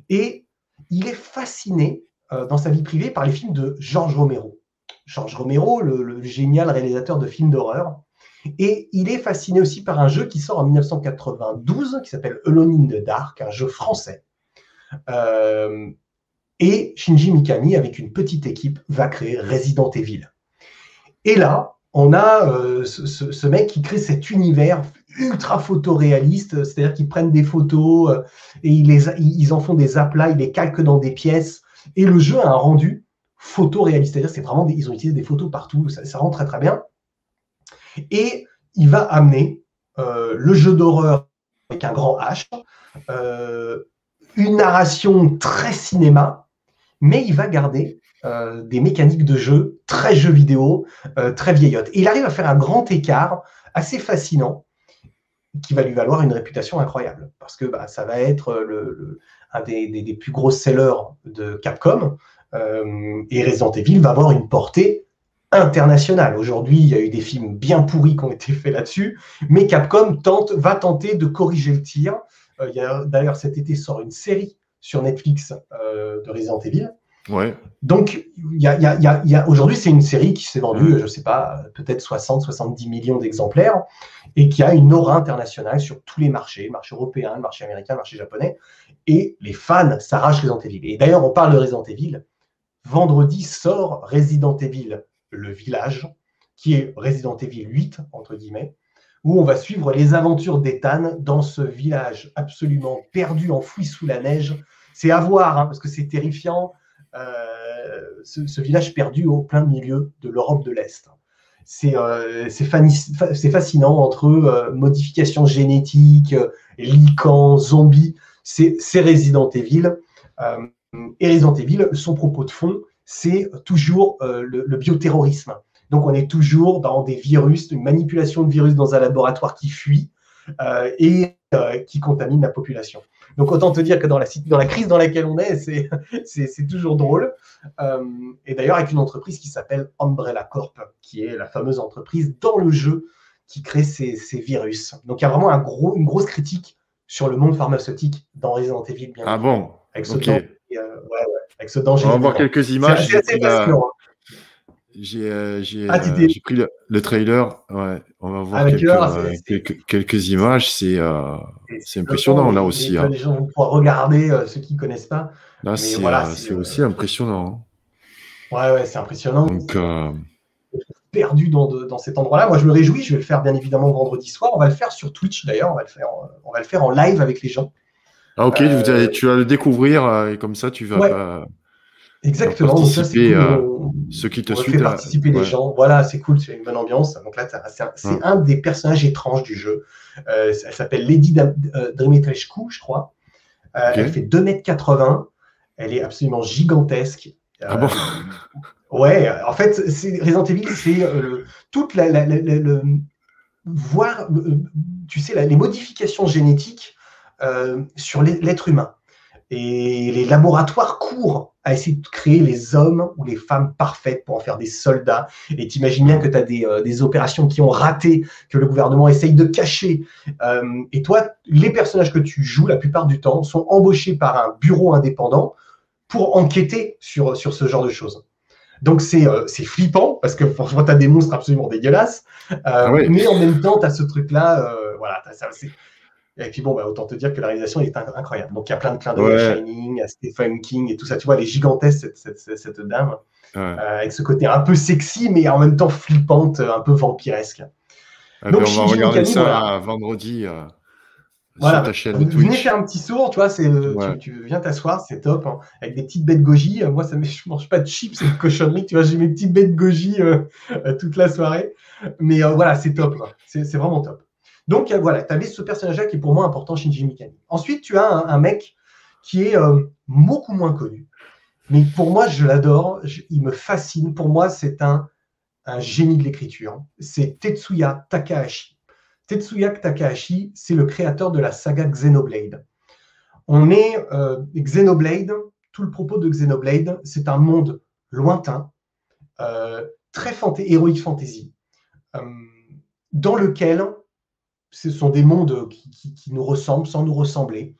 et il est fasciné dans sa vie privée par les films de George Romero. George Romero, le génial réalisateur de films d'horreur. Et il est fasciné aussi par un jeu qui sort en 1992, qui s'appelle Alone in the Dark, un jeu français. Et Shinji Mikami, avec une petite équipe, va créer Resident Evil. Et là, on a ce mec qui crée cet univers ultra photoréaliste, c'est-à-dire qu'ils prennent des photos et ils en font des aplats, ils les calquent dans des pièces. Et le jeu a un rendu photoréaliste, c'est-à-dire c'est vraiment ils ont utilisé des photos partout, ça rend très très bien. Et il va amener le jeu d'horreur avec un grand H, une narration très cinéma, mais il va garder des mécaniques de jeu très jeux vidéo, très vieillottes. Et il arrive à faire un grand écart assez fascinant qui va lui valoir une réputation incroyable, parce que ça va être un des plus gros sellers de Capcom, et Resident Evil va avoir une portée international. Aujourd'hui, il y a eu des films bien pourris qui ont été faits là-dessus, mais Capcom va tenter de corriger le tir. D'ailleurs, cet été sort une série sur Netflix de Resident Evil. Ouais. Donc, aujourd'hui, c'est une série qui s'est vendue, je ne sais pas, peut-être 60-70 millions d'exemplaires et qui a une aura internationale sur tous les marchés, le marché européen, le marché américain, le marché japonais. Et les fans s'arrachent Resident Evil. Et d'ailleurs, on parle de Resident Evil. Vendredi sort Resident Evil, le village, qui est Resident Evil 8, entre guillemets, où on va suivre les aventures d'Ethan dans ce village absolument perdu, enfoui sous la neige. C'est à voir, hein, parce que c'est terrifiant. Ce village perdu au plein milieu de l'Europe de l'Est. C'est fascinant entre modifications génétiques, licans, zombies. C'est Resident Evil. Et Resident Evil, son propos de fond, c'est toujours le bioterrorisme. Donc on est toujours dans des virus, une manipulation de virus dans un laboratoire qui fuit et qui contamine la population. Donc autant te dire que dans la crise dans laquelle on est, c'est toujours drôle. Et d'ailleurs avec une entreprise qui s'appelle Umbrella Corp, qui est la fameuse entreprise dans le jeu qui crée ces virus. Donc il y a vraiment une grosse critique sur le monde pharmaceutique dans Resident Evil. Bien ah bon, avec ce ok. danger, avec ce danger. On va voir quelques images. C'est assez passionnant. J'ai pris le trailer. Ouais, on va voir quelques images. C'est impressionnant là aussi. Les gens vont pouvoir regarder ceux qui ne connaissent pas. Là, c'est aussi impressionnant. Ouais, c'est impressionnant. Donc, perdu dans cet endroit-là. Moi, je me réjouis. Je vais le faire bien évidemment vendredi soir. On va le faire sur Twitch d'ailleurs. On va le faire en live avec les gens. Ah ok, tu vas le découvrir et comme ça tu vas exactement. participer donc ça, cool. Ceux qui te suivent. suivent. Participer les gens. Voilà, c'est cool, c'est une bonne ambiance. Donc là, c'est un des personnages étranges du jeu. Elle s'appelle Lady Dimitrescu, je crois. Elle fait 2,80 m. Elle est absolument gigantesque. Ah bon ouais, en fait, Resident Evil, c'est toute voir, tu sais, les modifications génétiques sur l'être humain. Et les laboratoires courent à essayer de créer les hommes ou les femmes parfaites pour en faire des soldats. Et tu imagines bien que tu as des opérations qui ont raté, que le gouvernement essaye de cacher. Et toi, les personnages que tu joues, la plupart du temps, sont embauchés par un bureau indépendant pour enquêter sur ce genre de choses. Donc, c'est flippant, parce que franchement, tu as des monstres absolument dégueulasses. Mais en même temps, tu as ce truc-là. Voilà, et puis bon, autant te dire que la réalisation est incroyable. Donc il y a plein de clins d'œil à Shining, à Stephen King et tout ça. Tu vois, elle est gigantesque, cette dame, avec ce côté un peu sexy, mais en même temps flippante, un peu vampiresque. Donc, on va regarder ça vendredi sur ta chaîne Twitch. Venez faire un petit saut, tu vois, tu viens t'asseoir, c'est top, hein, avec des petites baies de goji. Moi, je mange pas de chips, c'est une cochonnerie. Tu vois, j'ai mes petites baies de goji toute la soirée. Mais voilà, c'est top, c'est vraiment top. Donc voilà, tu avais ce personnage-là qui est pour moi important, Shinji Mikami. Ensuite, tu as un mec qui est beaucoup moins connu. Mais pour moi, je l'adore, il me fascine. Pour moi, c'est un génie de l'écriture. C'est Tetsuya Takahashi. Tetsuya Takahashi, c'est le créateur de la saga Xenoblade. Xenoblade, tout le propos de Xenoblade, c'est un monde lointain, très héroïque fantasy, dans lequel ce sont des mondes qui nous ressemblent sans nous ressembler.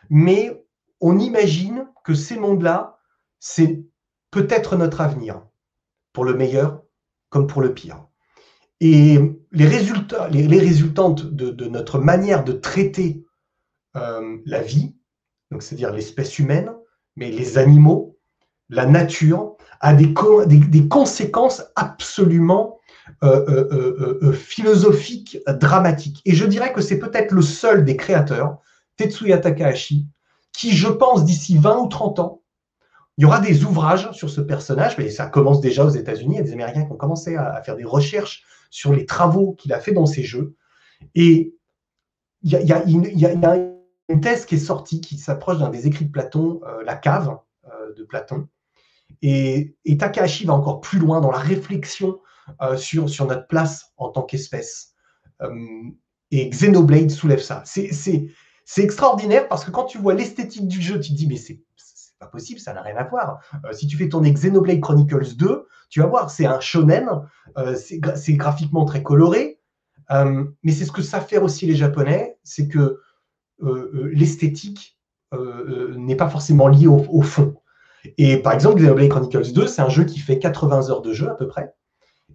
Mais on imagine que ces mondes-là, c'est peut-être notre avenir, pour le meilleur comme pour le pire. Et les résultantes de notre manière de traiter la vie, donc c'est-à-dire l'espèce humaine, mais les animaux, la nature, a des conséquences absolument philosophique, dramatique. Et je dirais que c'est peut-être le seul des créateurs, Tetsuya Takahashi, qui, je pense, d'ici 20 ou 30 ans, il y aura des ouvrages sur ce personnage, mais ça commence déjà aux États-Unis, il y a des Américains qui ont commencé à faire des recherches sur les travaux qu'il a fait dans ses jeux. Et il y a une thèse qui est sortie, qui s'approche d'un des écrits de Platon, La Cave de Platon. Et Takahashi va encore plus loin dans la réflexion sur notre place en tant qu'espèce. Et Xenoblade soulève ça. C'est extraordinaire parce que quand tu vois l'esthétique du jeu, tu te dis, mais pas possible, ça n'a rien à voir. Si tu fais tourner Xenoblade Chronicles 2, tu vas voir, c'est un shonen, c'est graphiquement très coloré, mais c'est ce que savent faire aussi les Japonais, c'est que l'esthétique n'est pas forcément liée au fond. Et par exemple, Xenoblade Chronicles 2, c'est un jeu qui fait 80 heures de jeu à peu près,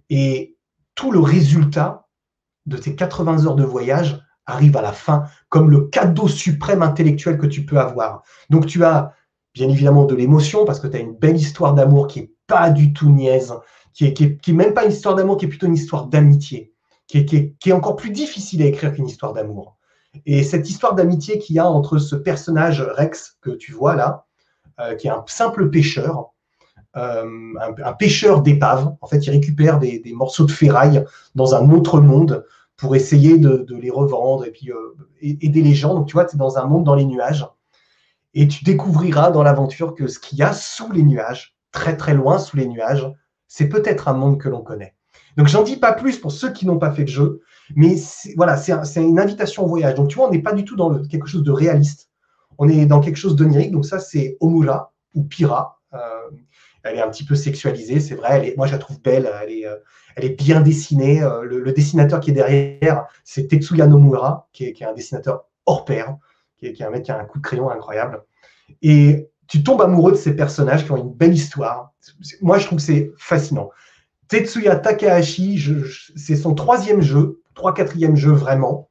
et tout le résultat de ces 80 heures de voyage arrive à la fin comme le cadeau suprême intellectuel que tu peux avoir. Donc tu as bien évidemment de l'émotion parce que tu as une belle histoire d'amour qui n'est pas du tout niaise, qui est même pas une histoire d'amour, qui est plutôt une histoire d'amitié, qui est encore plus difficile à écrire qu'une histoire d'amour. Et cette histoire d'amitié qu'il y a entre ce personnage Rex que tu vois là, qui est un simple pêcheur, un pêcheur d'épaves. En fait, il récupère des morceaux de ferraille dans un autre monde pour essayer de les revendre et puis aider les gens. Donc, tu vois, tu es dans un monde dans les nuages et tu découvriras dans l'aventure que ce qu'il y a sous les nuages, très très loin sous les nuages, c'est peut-être un monde que l'on connaît. Donc, j'en dis pas plus pour ceux qui n'ont pas fait le jeu, mais voilà, c'est une invitation au voyage. Donc, tu vois, on n'est pas du tout dans quelque chose de réaliste. On est dans quelque chose d'onirique. Donc, ça, c'est Omura ou Pira. Elle est un petit peu sexualisée, c'est vrai. Moi, je la trouve belle. Elle est bien dessinée. Le dessinateur qui est derrière, c'est Tetsuya Nomura, qui est un dessinateur hors pair, qui est un mec qui a un coup de crayon incroyable. Et tu tombes amoureux de ces personnages qui ont une belle histoire. Moi, je trouve que c'est fascinant. Tetsuya Takahashi, c'est son 3e jeu, 4e jeu vraiment.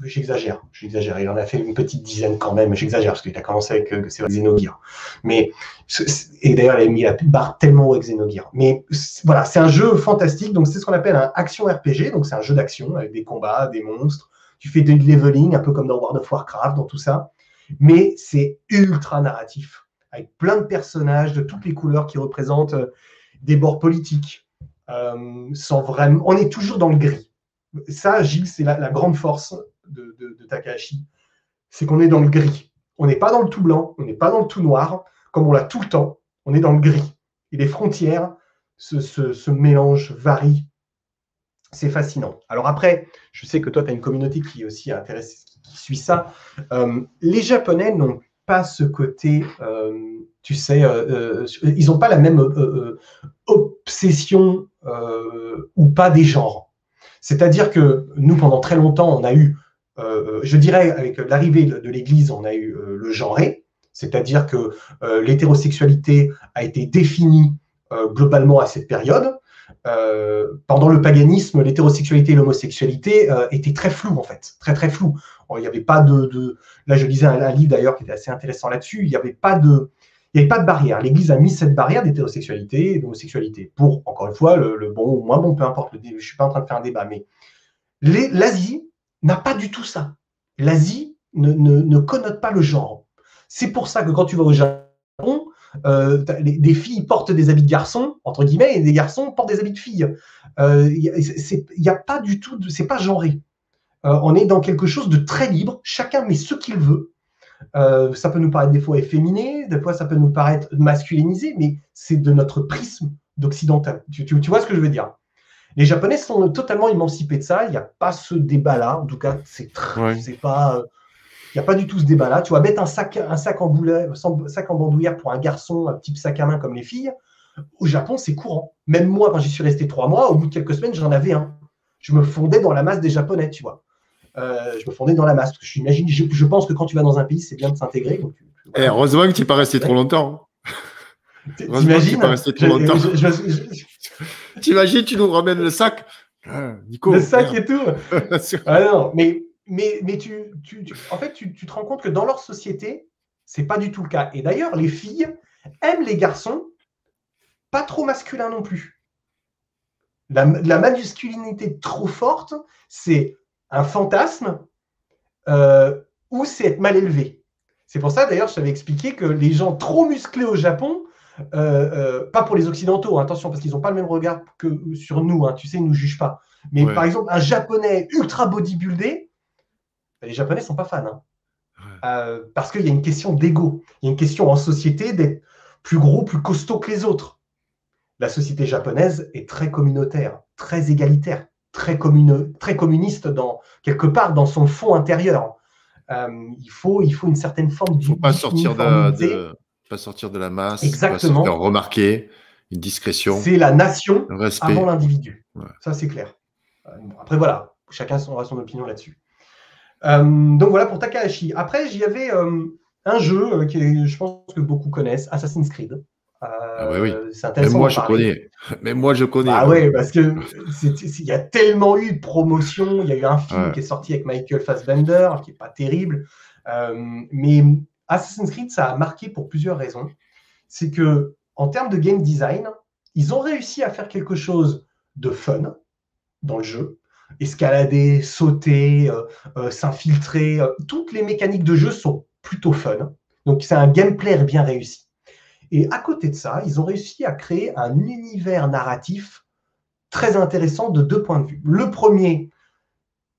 J'exagère. Il en a fait une petite dizaine quand même. J'exagère parce qu'il a commencé avec Xenogears. Et d'ailleurs, il a mis la barre tellement haut avec Xenogears. Mais voilà, c'est un jeu fantastique. Donc, c'est ce qu'on appelle un action RPG. Donc, c'est un jeu d'action avec des combats, des monstres. Tu fais du leveling, un peu comme dans World of Warcraft, dans tout ça. Mais c'est ultra narratif, avec plein de personnages de toutes les couleurs qui représentent des bords politiques. On est toujours dans le gris. Ça, Gilles, c'est la grande force de Takahashi, c'est qu'on est dans le gris. On n'est pas dans le tout blanc, on n'est pas dans le tout noir, comme on l'a tout le temps, on est dans le gris. Et les frontières, ce mélange varie. C'est fascinant. Alors après, je sais que toi, tu as une communauté qui est aussi intéressée, qui suit ça. Les Japonais n'ont pas ce côté, tu sais, ils n'ont pas la même obsession ou pas des genres. C'est-à-dire que nous, pendant très longtemps, on a eu, je dirais, avec l'arrivée de l'Église, on a eu le genré, c'est-à-dire que l'hétérosexualité a été définie globalement à cette période. Pendant le paganisme, l'hétérosexualité et l'homosexualité étaient très floues, en fait, très très floues. Il n'y avait pas de... Là, je lisais un livre d'ailleurs qui était assez intéressant là-dessus, il n'y avait pas de barrière. L'Église a mis cette barrière d'hétérosexualité et d'homosexualité pour, encore une fois, le bon ou moins bon, peu importe. Je ne suis pas en train de faire un débat, mais l'Asie n'a pas du tout ça. L'Asie ne connote pas le genre. C'est pour ça que quand tu vas au Japon, des filles portent des habits de garçons, entre guillemets, et des garçons portent des habits de filles. Il n'y a pas du tout, c'est pas genré. On est dans quelque chose de très libre. Chacun met ce qu'il veut. Ça peut nous paraître des fois efféminé, des fois ça peut nous paraître masculinisé, mais c'est de notre prisme d'occidental. Tu vois ce que je veux dire? Les Japonais sont totalement émancipés de ça. Il n'y a pas ce débat-là. En tout cas, c'est pas. Il n'y a pas du tout ce débat-là. Tu vois, mettre un sac en bandoulière pour un garçon, un petit sac à main comme les filles, au Japon, c'est courant. Même moi, quand j'y suis resté 3 mois, au bout de quelques semaines, j'en avais un. Je me fondais dans la masse des Japonais, tu vois. Je me fondais dans la masse. Je pense que quand tu vas dans un pays, c'est bien de s'intégrer. Donc, voilà. Heureusement que tu n'es pas resté trop longtemps. T'imagines, pas resté trop longtemps. T'imagines, tu nous ramènes le sac, Nico. Le sac et tout. Ah non, mais en fait, tu te rends compte que dans leur société, c'est pas du tout le cas. Et d'ailleurs, les filles aiment les garçons, pas trop masculins non plus. La masculinité trop forte, c'est un fantasme ou c'est être mal élevé. C'est pour ça, d'ailleurs, je t'avais expliqué que les gens trop musclés au Japon, pas pour les Occidentaux, hein, attention, parce qu'ils n'ont pas le même regard que sur nous, hein, tu sais, ils ne nous jugent pas. Mais par exemple, un Japonais ultra bodybuildé, les Japonais ne sont pas fans. Hein. Parce qu'il y a une question d'ego. Il y a une question en société d'être plus gros, plus costaud que les autres. La société japonaise est très communautaire, très égalitaire, très communiste quelque part dans son fond intérieur. Il faut une certaine forme Il ne faut pas sortir pas sortir de la masse, pas se Exactement. faire remarquer, une discrétion. C'est la nation Un respect. avant l'individu. Ouais. Ça, c'est clair. Après, voilà, chacun aura son opinion là-dessus. Donc voilà pour Takahashi. Après, j'y avais un jeu que je pense que beaucoup connaissent, Assassin's Creed. Ah oui. C'est intéressant. Même moi, je connais. Bah ouais, parce que il y a tellement eu de promotions. Il y a eu un film qui est sorti avec Michael Fassbender, qui n'est pas terrible. Mais Assassin's Creed, ça a marqué pour plusieurs raisons. C'est que en termes de game design, ils ont réussi à faire quelque chose de fun dans le jeu. Escalader, sauter, s'infiltrer, toutes les mécaniques de jeu sont plutôt fun. Donc c'est un gameplay bien réussi. Et à côté de ça, ils ont réussi à créer un univers narratif très intéressant de 2 points de vue. Le premier,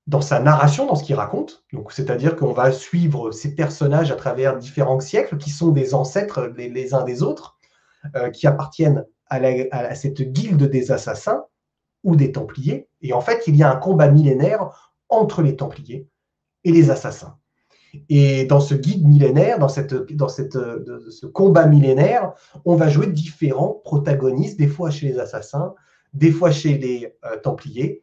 dans sa narration, dans ce qu'il raconte, donc c'est-à-dire qu'on va suivre ces personnages à travers différents siècles qui sont des ancêtres les uns des autres, qui appartiennent à cette guilde des assassins ou des Templiers. Et en fait, il y a un combat millénaire entre les Templiers et les assassins. Et dans ce guide millénaire, dans ce combat millénaire, on va jouer différents protagonistes, des fois chez les assassins, des fois chez les Templiers,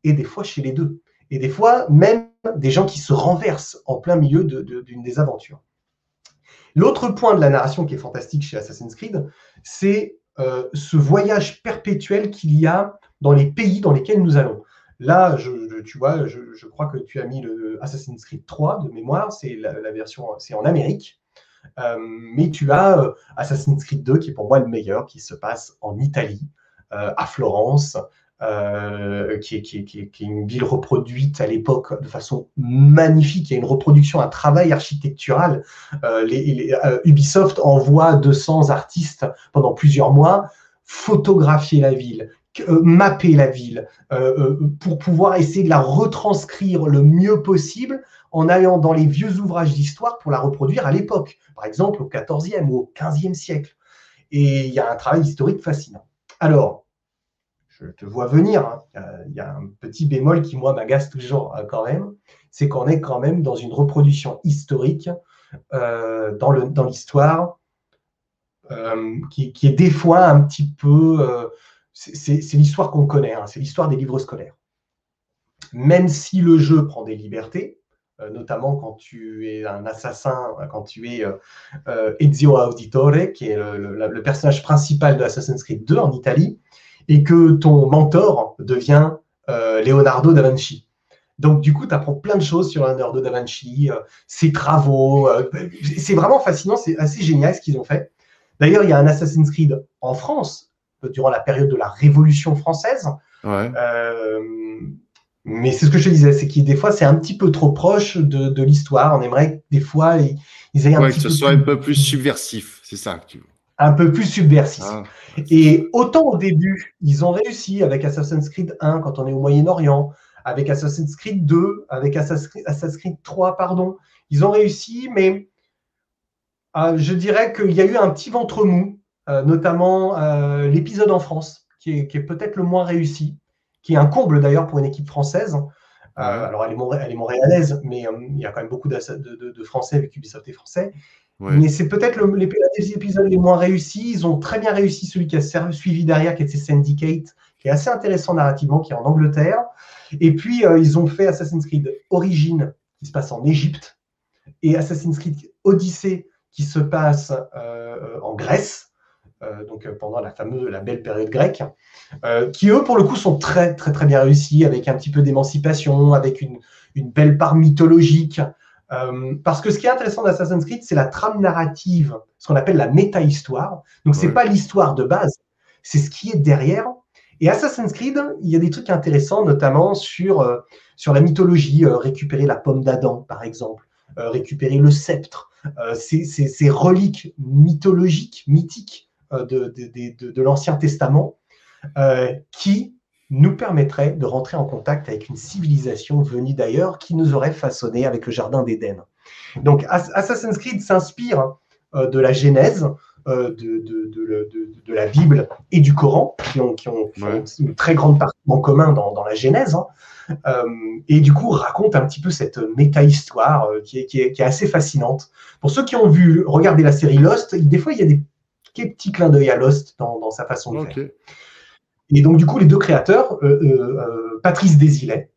et des fois chez les deux. Et des fois, même des gens qui se renversent en plein milieu d'une des aventures. L'autre point de la narration qui est fantastique chez Assassin's Creed, c'est ce voyage perpétuel qu'il y a dans les pays dans lesquels nous allons. Là, tu vois, je crois que tu as mis le Assassin's Creed 3 de mémoire, c'est la version, c'est en Amérique. Mais tu as Assassin's Creed 2 qui est pour moi le meilleur, qui se passe en Italie, à Florence, qui est une ville reproduite à l'époque de façon magnifique. Il y a une reproduction, un travail architectural. Ubisoft envoie 200 artistes pendant plusieurs mois photographier la ville, mapper la ville, pour pouvoir essayer de la retranscrire le mieux possible en allant dans les vieux ouvrages d'histoire pour la reproduire à l'époque, par exemple au XIVe ou au XVe siècle. Et il y a un travail historique fascinant. Alors, je te vois venir, hein. Il y a un petit bémol qui, moi, m'agace toujours quand même, c'est qu'on est quand même dans une reproduction historique dans l'histoire qui est des fois un petit peu... c'est l'histoire qu'on connaît, hein, c'est l'histoire des livres scolaires. Même si le jeu prend des libertés, notamment quand tu es un assassin, quand tu es Ezio Auditore, qui est le personnage principal de Assassin's Creed 2 en Italie, et que ton mentor devient Leonardo da Vinci. Donc, du coup, tu apprends plein de choses sur Leonardo da Vinci, ses travaux. C'est vraiment fascinant, c'est assez génial ce qu'ils ont fait. D'ailleurs, il y a un Assassin's Creed en France, durant la période de la Révolution française. Ouais. Mais c'est ce que je te disais, c'est que des fois, c'est un petit peu trop proche de l'histoire. On aimerait que des fois, ils aient un petit peu... que ce soit un peu plus subversif, c'est ça que tu veux. Un peu plus subversif. Et autant au début, ils ont réussi avec Assassin's Creed 1, quand on est au Moyen-Orient, avec Assassin's Creed 2, avec Assassin's Creed 3, pardon. Ils ont réussi, mais je dirais qu'il y a eu un petit ventre mou, notamment l'épisode en France, qui est peut-être le moins réussi, qui est un comble d'ailleurs pour une équipe française. Alors, elle est montréalaise, mais il y a quand même beaucoup de Français, avec Ubisoft et Français. Ouais. Mais c'est peut-être les épisodes les moins réussis. Ils ont très bien réussi celui qui a suivi derrière, qui était Syndicate, qui est assez intéressant narrativement, qui est en Angleterre. Et puis, ils ont fait Assassin's Creed Origins, qui se passe en Égypte, et Assassin's Creed Odyssey, qui se passe en Grèce, donc pendant la belle période grecque, qui eux, pour le coup, sont très, très, très bien réussis, avec un petit peu d'émancipation, avec une belle part mythologique. Parce que ce qui est intéressant d'Assassin's Creed, c'est la trame narrative, ce qu'on appelle la méta-histoire. Donc, c'est pas l'histoire de base, c'est ce qui est derrière. Et Assassin's Creed, il y a des trucs intéressants, notamment sur la mythologie, récupérer la pomme d'Adam, par exemple, récupérer le sceptre, ces reliques mythologiques, mythiques de l'Ancien Testament, qui nous permettrait de rentrer en contact avec une civilisation venue d'ailleurs qui nous aurait façonné avec le Jardin d'Éden. Donc Assassin's Creed s'inspire de la Genèse, de la Bible et du Coran, qui ont une très grande partie en commun dans la Genèse, et du coup raconte un petit peu cette méta-histoire qui est assez fascinante. Pour ceux qui ont regardé la série Lost, des fois il y a des petits clins d'œil à Lost dans sa façon de faire. Et donc du coup les deux créateurs, Patrice Désilet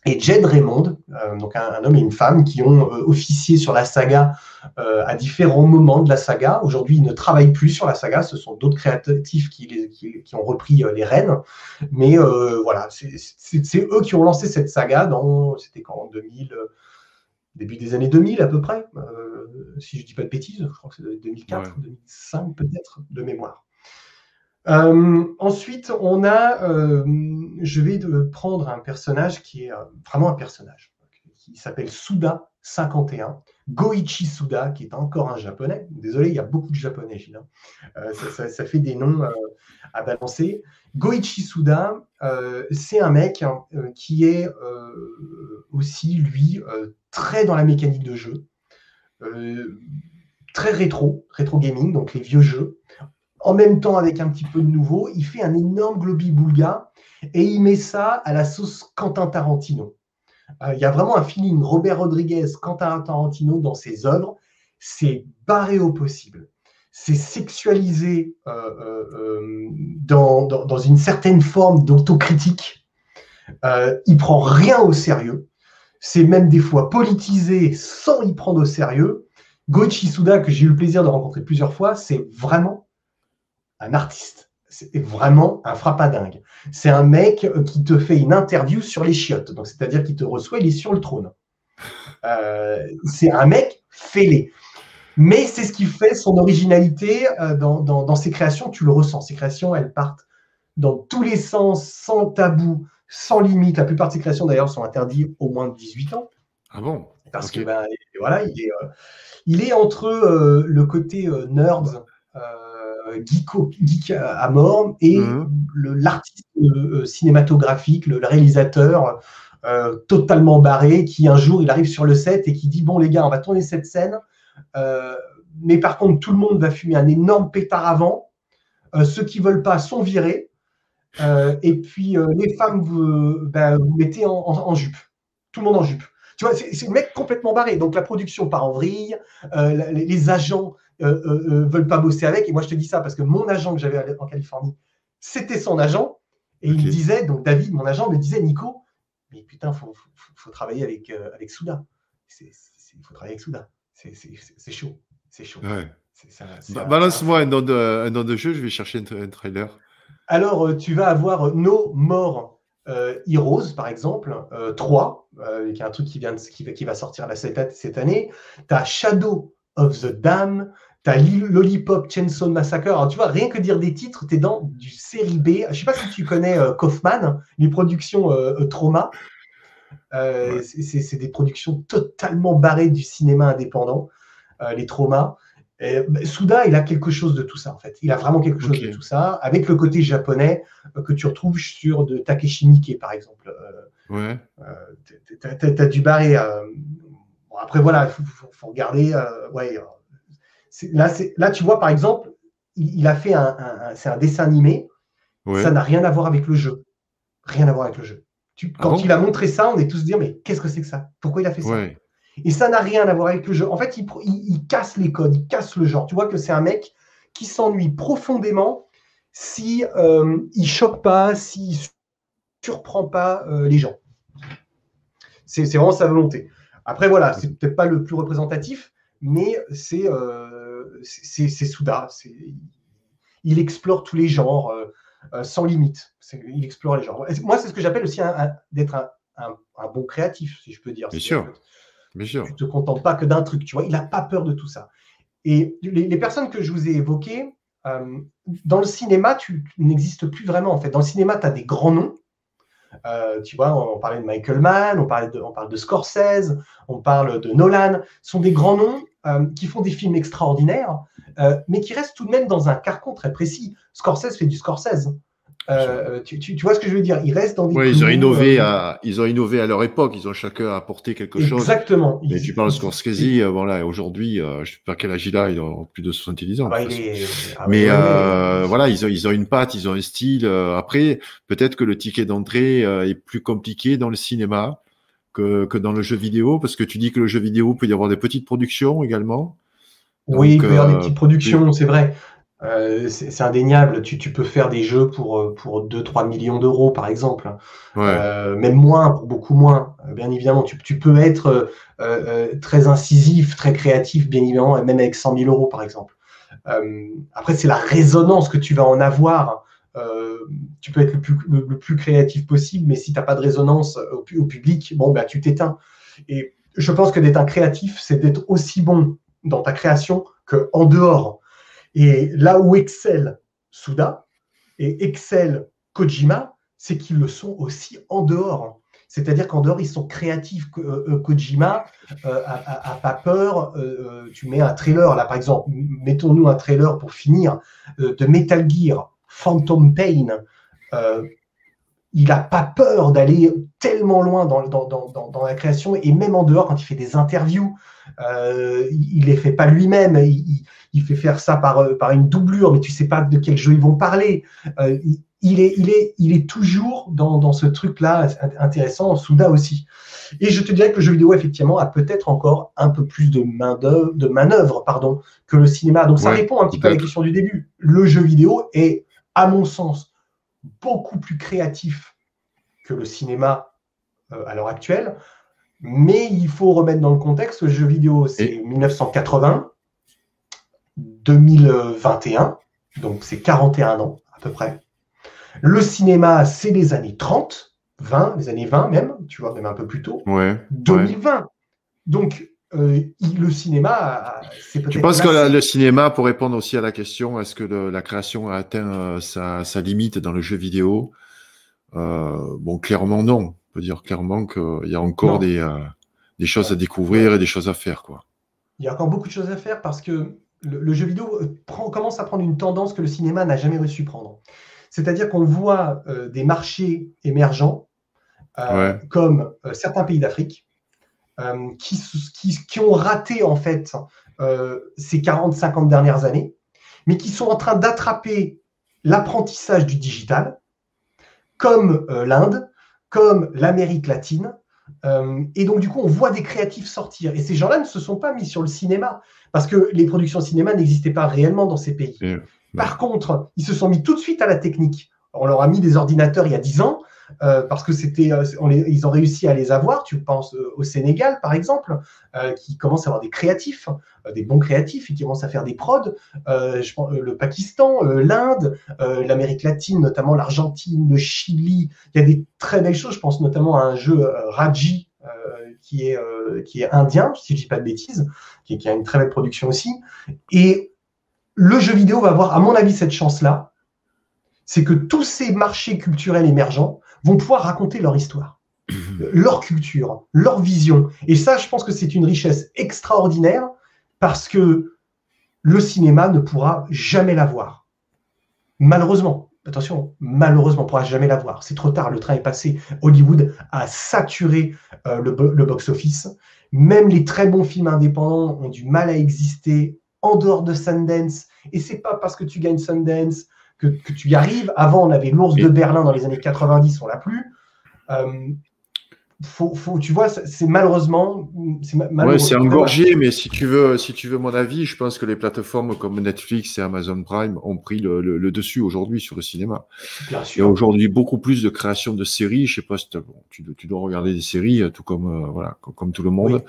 et Jed Raymond, donc un homme et une femme qui ont officié sur la saga à différents moments de la saga. Aujourd'hui, ils ne travaillent plus sur la saga, ce sont d'autres créatifs qui ont repris les rênes. Mais voilà, c'est eux qui ont lancé cette saga c'était quand, en 2000, début des années 2000 à peu près, si je ne dis pas de bêtises, je crois que c'est 2004, 2005 peut-être, de mémoire. Ensuite, je vais prendre un personnage qui est vraiment un personnage, qui s'appelle Suda 51, Goichi Suda, qui est encore un japonais. Désolé, il y a beaucoup de japonais, Gilles. Ça fait des noms à balancer. Goichi Suda, c'est un mec qui est aussi, lui, très dans la mécanique de jeu, très rétro gaming, donc les vieux jeux. En même temps, avec un petit peu de nouveau, il fait un énorme globi-boulga et il met ça à la sauce Quentin Tarantino. Il y a vraiment un feeling Robert Rodriguez, Quentin Tarantino dans ses œuvres. C'est barré au possible. C'est sexualisé dans une certaine forme d'autocritique. Il prend rien au sérieux. C'est même des fois politisé sans y prendre au sérieux. Goichi Suda, que j'ai eu le plaisir de rencontrer plusieurs fois, c'est vraiment un artiste. C'est vraiment un frappadingue. C'est un mec qui te fait une interview sur les chiottes. Donc, c'est-à-dire qu'il te reçoit, il est sur le trône. C'est un mec fêlé. Mais c'est ce qui fait son originalité dans ses créations. Tu le ressens. Ses créations, elles partent dans tous les sens, sans tabou, sans limite. La plupart de ses créations, d'ailleurs, sont interdites au moins de 18 ans. Ah bon? Parce que, voilà, il est entre le côté nerd, geek à mort, et l'artiste cinématographique, le réalisateur totalement barré, qui un jour il arrive sur le set et qui dit bon les gars, on va tourner cette scène, mais par contre tout le monde va fumer un énorme pétard avant, ceux qui veulent pas sont virés, et puis les femmes vous mettez en jupe, tout le monde en jupe. Tu vois, c'est le mec complètement barré. Donc la production part en vrille, les agents veulent pas bosser avec. Et moi, je te dis ça parce que mon agent que j'avais en Californie, c'était son agent. Et il me disait, donc David, mon agent, me disait, Nico, mais putain, faut travailler avec Suda. Il faut travailler avec Suda. C'est chaud. C'est chaud. Ouais. Balance-moi un nom de jeu, je vais chercher un trailer. Alors, tu vas avoir No More Heroes, par exemple, 3, qui est un truc qui va sortir là, cette année. Tu as Shadow of the Dam, tu as Lollipop Chainsaw Massacre. Alors, tu vois, rien que dire des titres, tu es dans du série B. Je ne sais pas si tu connais Kaufman, les productions Trauma. C'est des productions totalement barrées du cinéma indépendant, les Traumas. Suda, il a quelque chose de tout ça, en fait. Il a vraiment quelque chose de tout ça, avec le côté japonais que tu retrouves sur de Takeshi Miike, par exemple. Ouais. T'as du barré. Bon, après, voilà, il faut regarder. Là, tu vois, par exemple, il a fait c'est un dessin animé. Ouais. Ça n'a rien à voir avec le jeu. Rien à voir avec le jeu. Quand il a montré ça, on est tous dire, mais qu'est-ce que c'est que ça? Pourquoi il a fait ça? Et ça n'a rien à voir avec le jeu. En fait, il casse les codes, il casse le genre. Tu vois que c'est un mec qui s'ennuie profondément si il choque pas, s'il surprend pas les gens. C'est vraiment sa volonté. Après, voilà, c'est peut-être pas le plus représentatif, mais c'est Suda. Il explore tous les genres sans limite. Il explore les genres. Moi, c'est ce que j'appelle aussi d'être un bon créatif, si je peux dire. Bien sûr. Tu ne te contentes pas que d'un truc, tu vois. Il n'a pas peur de tout ça. Et les personnes que je vous ai évoquées, dans le cinéma, tu n'existes plus vraiment, en fait. Dans le cinéma, tu as des grands noms. Tu vois, on parlait de Michael Mann, on parle de Scorsese, on parle de Nolan. Ce sont des grands noms qui font des films extraordinaires, mais qui restent tout de même dans un carcan très précis. Scorsese fait du Scorsese. Tu vois ce que je veux dire? Ils restent dans des Oui, clous. ils ont innové à leur époque. Ils ont chacun apporté quelque chose. Exactement. Mais tu parles de Scorsese, voilà, aujourd'hui, je ne sais pas quel âge il a plus de 70 ans. Ah bah, De toute façon. ouais, Mais ouais. voilà, ils ont une patte, ils ont un style. Après, peut-être que le ticket d'entrée est plus compliqué dans le cinéma que dans le jeu vidéo, parce que tu dis que le jeu vidéo peut y avoir des petites productions également. Oui, Donc, il peut y avoir des petites productions, c'est vrai. C'est indéniable. Tu peux faire des jeux pour 2-3 millions d'euros, par exemple. ouais, Même moins, pour beaucoup moins. Bien évidemment, tu peux être très incisif, très créatif, bien évidemment, et même avec 100 000 euros, par exemple. Après, c'est la résonance que tu vas en avoir. Euh, Tu peux être le plus créatif possible, mais si tu n'as pas de résonance au public, bon, bah, tu t'éteins. Et je pense que d'être un créatif, c'est d'être aussi bon dans ta création qu'en dehors. Et là où excelle Suda et excelle Kojima, c'est qu'ils le sont aussi en dehors. C'est-à-dire qu'en dehors, ils sont créatifs. Kojima a pas peur. Tu mets un trailer, là par exemple, mettons-nous un trailer pour finir, de Metal Gear, Phantom Pain. Il n'a pas peur d'aller tellement loin dans la création, et même en dehors, quand il fait des interviews, il ne les fait pas lui-même, il fait faire ça par une doublure, mais tu ne sais pas de quel jeu ils vont parler. Il est toujours dans ce truc-là intéressant, Suda aussi. Et je te dirais que le jeu vidéo, effectivement, a peut-être encore un peu plus de manœuvre, que le cinéma. Donc ça répond un petit peu à la question du début. Le jeu vidéo est, à mon sens, beaucoup plus créatif que le cinéma à l'heure actuelle, mais il faut remettre dans le contexte, le jeu vidéo, c'est 1980, 2021, donc c'est 41 ans à peu près. Le cinéma, c'est les années 30, 20, les années 20 même, tu vois, même un peu plus tôt, 2020. Ouais. Donc, le cinéma, c'est peut-être... Tu penses que le cinéma, pour répondre aussi à la question, est-ce que la création a atteint sa limite dans le jeu vidéo? Bon, clairement non. On peut dire clairement qu'il y a encore des choses à découvrir et des choses à faire, quoi. Il y a encore beaucoup de choses à faire parce que le jeu vidéo commence à prendre une tendance que le cinéma n'a jamais su prendre. C'est-à-dire qu'on voit des marchés émergents, comme certains pays d'Afrique, qui ont raté en fait ces 40-50 dernières années, mais qui sont en train d'attraper l'apprentissage du digital, comme l'Inde, comme l'Amérique latine. Et donc, du coup, on voit des créatifs sortir. Et ces gens-là ne se sont pas mis sur le cinéma, parce que les productions cinéma n'existaient pas réellement dans ces pays. Par contre, ils se sont mis tout de suite à la technique. On leur a mis des ordinateurs il y a 10 ans, parce que ils ont réussi à les avoir. Tu penses au Sénégal, par exemple, qui commence à avoir des créatifs, des bons créatifs, et qui commencent à faire des prods. Je pense, le Pakistan, l'Inde, l'Amérique latine, notamment l'Argentine, le Chili. Il y a des très belles choses. Je pense notamment à un jeu Raji, qui est indien, si je ne dis pas de bêtises, qui a une très belle production aussi. Et le jeu vidéo va avoir, à mon avis, cette chance-là, c'est que tous ces marchés culturels émergents vont pouvoir raconter leur histoire, leur culture, leur vision. Et ça, je pense que c'est une richesse extraordinaire parce que le cinéma ne pourra jamais l'avoir. Malheureusement, attention, malheureusement, on ne pourra jamais l'avoir. C'est trop tard, le train est passé. Hollywood a saturé le box-office. Même les très bons films indépendants ont du mal à exister en dehors de Sundance. Et c'est pas parce que tu gagnes Sundance que tu y arrives. Avant, on avait l'Ours de Berlin dans les années 90, on l'a plus. Tu vois, c'est malheureusement... Ouais, c'est engorgé, mais si tu veux mon avis, je pense que les plateformes comme Netflix et Amazon Prime ont pris le dessus aujourd'hui sur le cinéma. Bien sûr. Il y a aujourd'hui beaucoup plus de création de séries. Je sais pas si tu dois regarder des séries, tout comme comme tout le monde.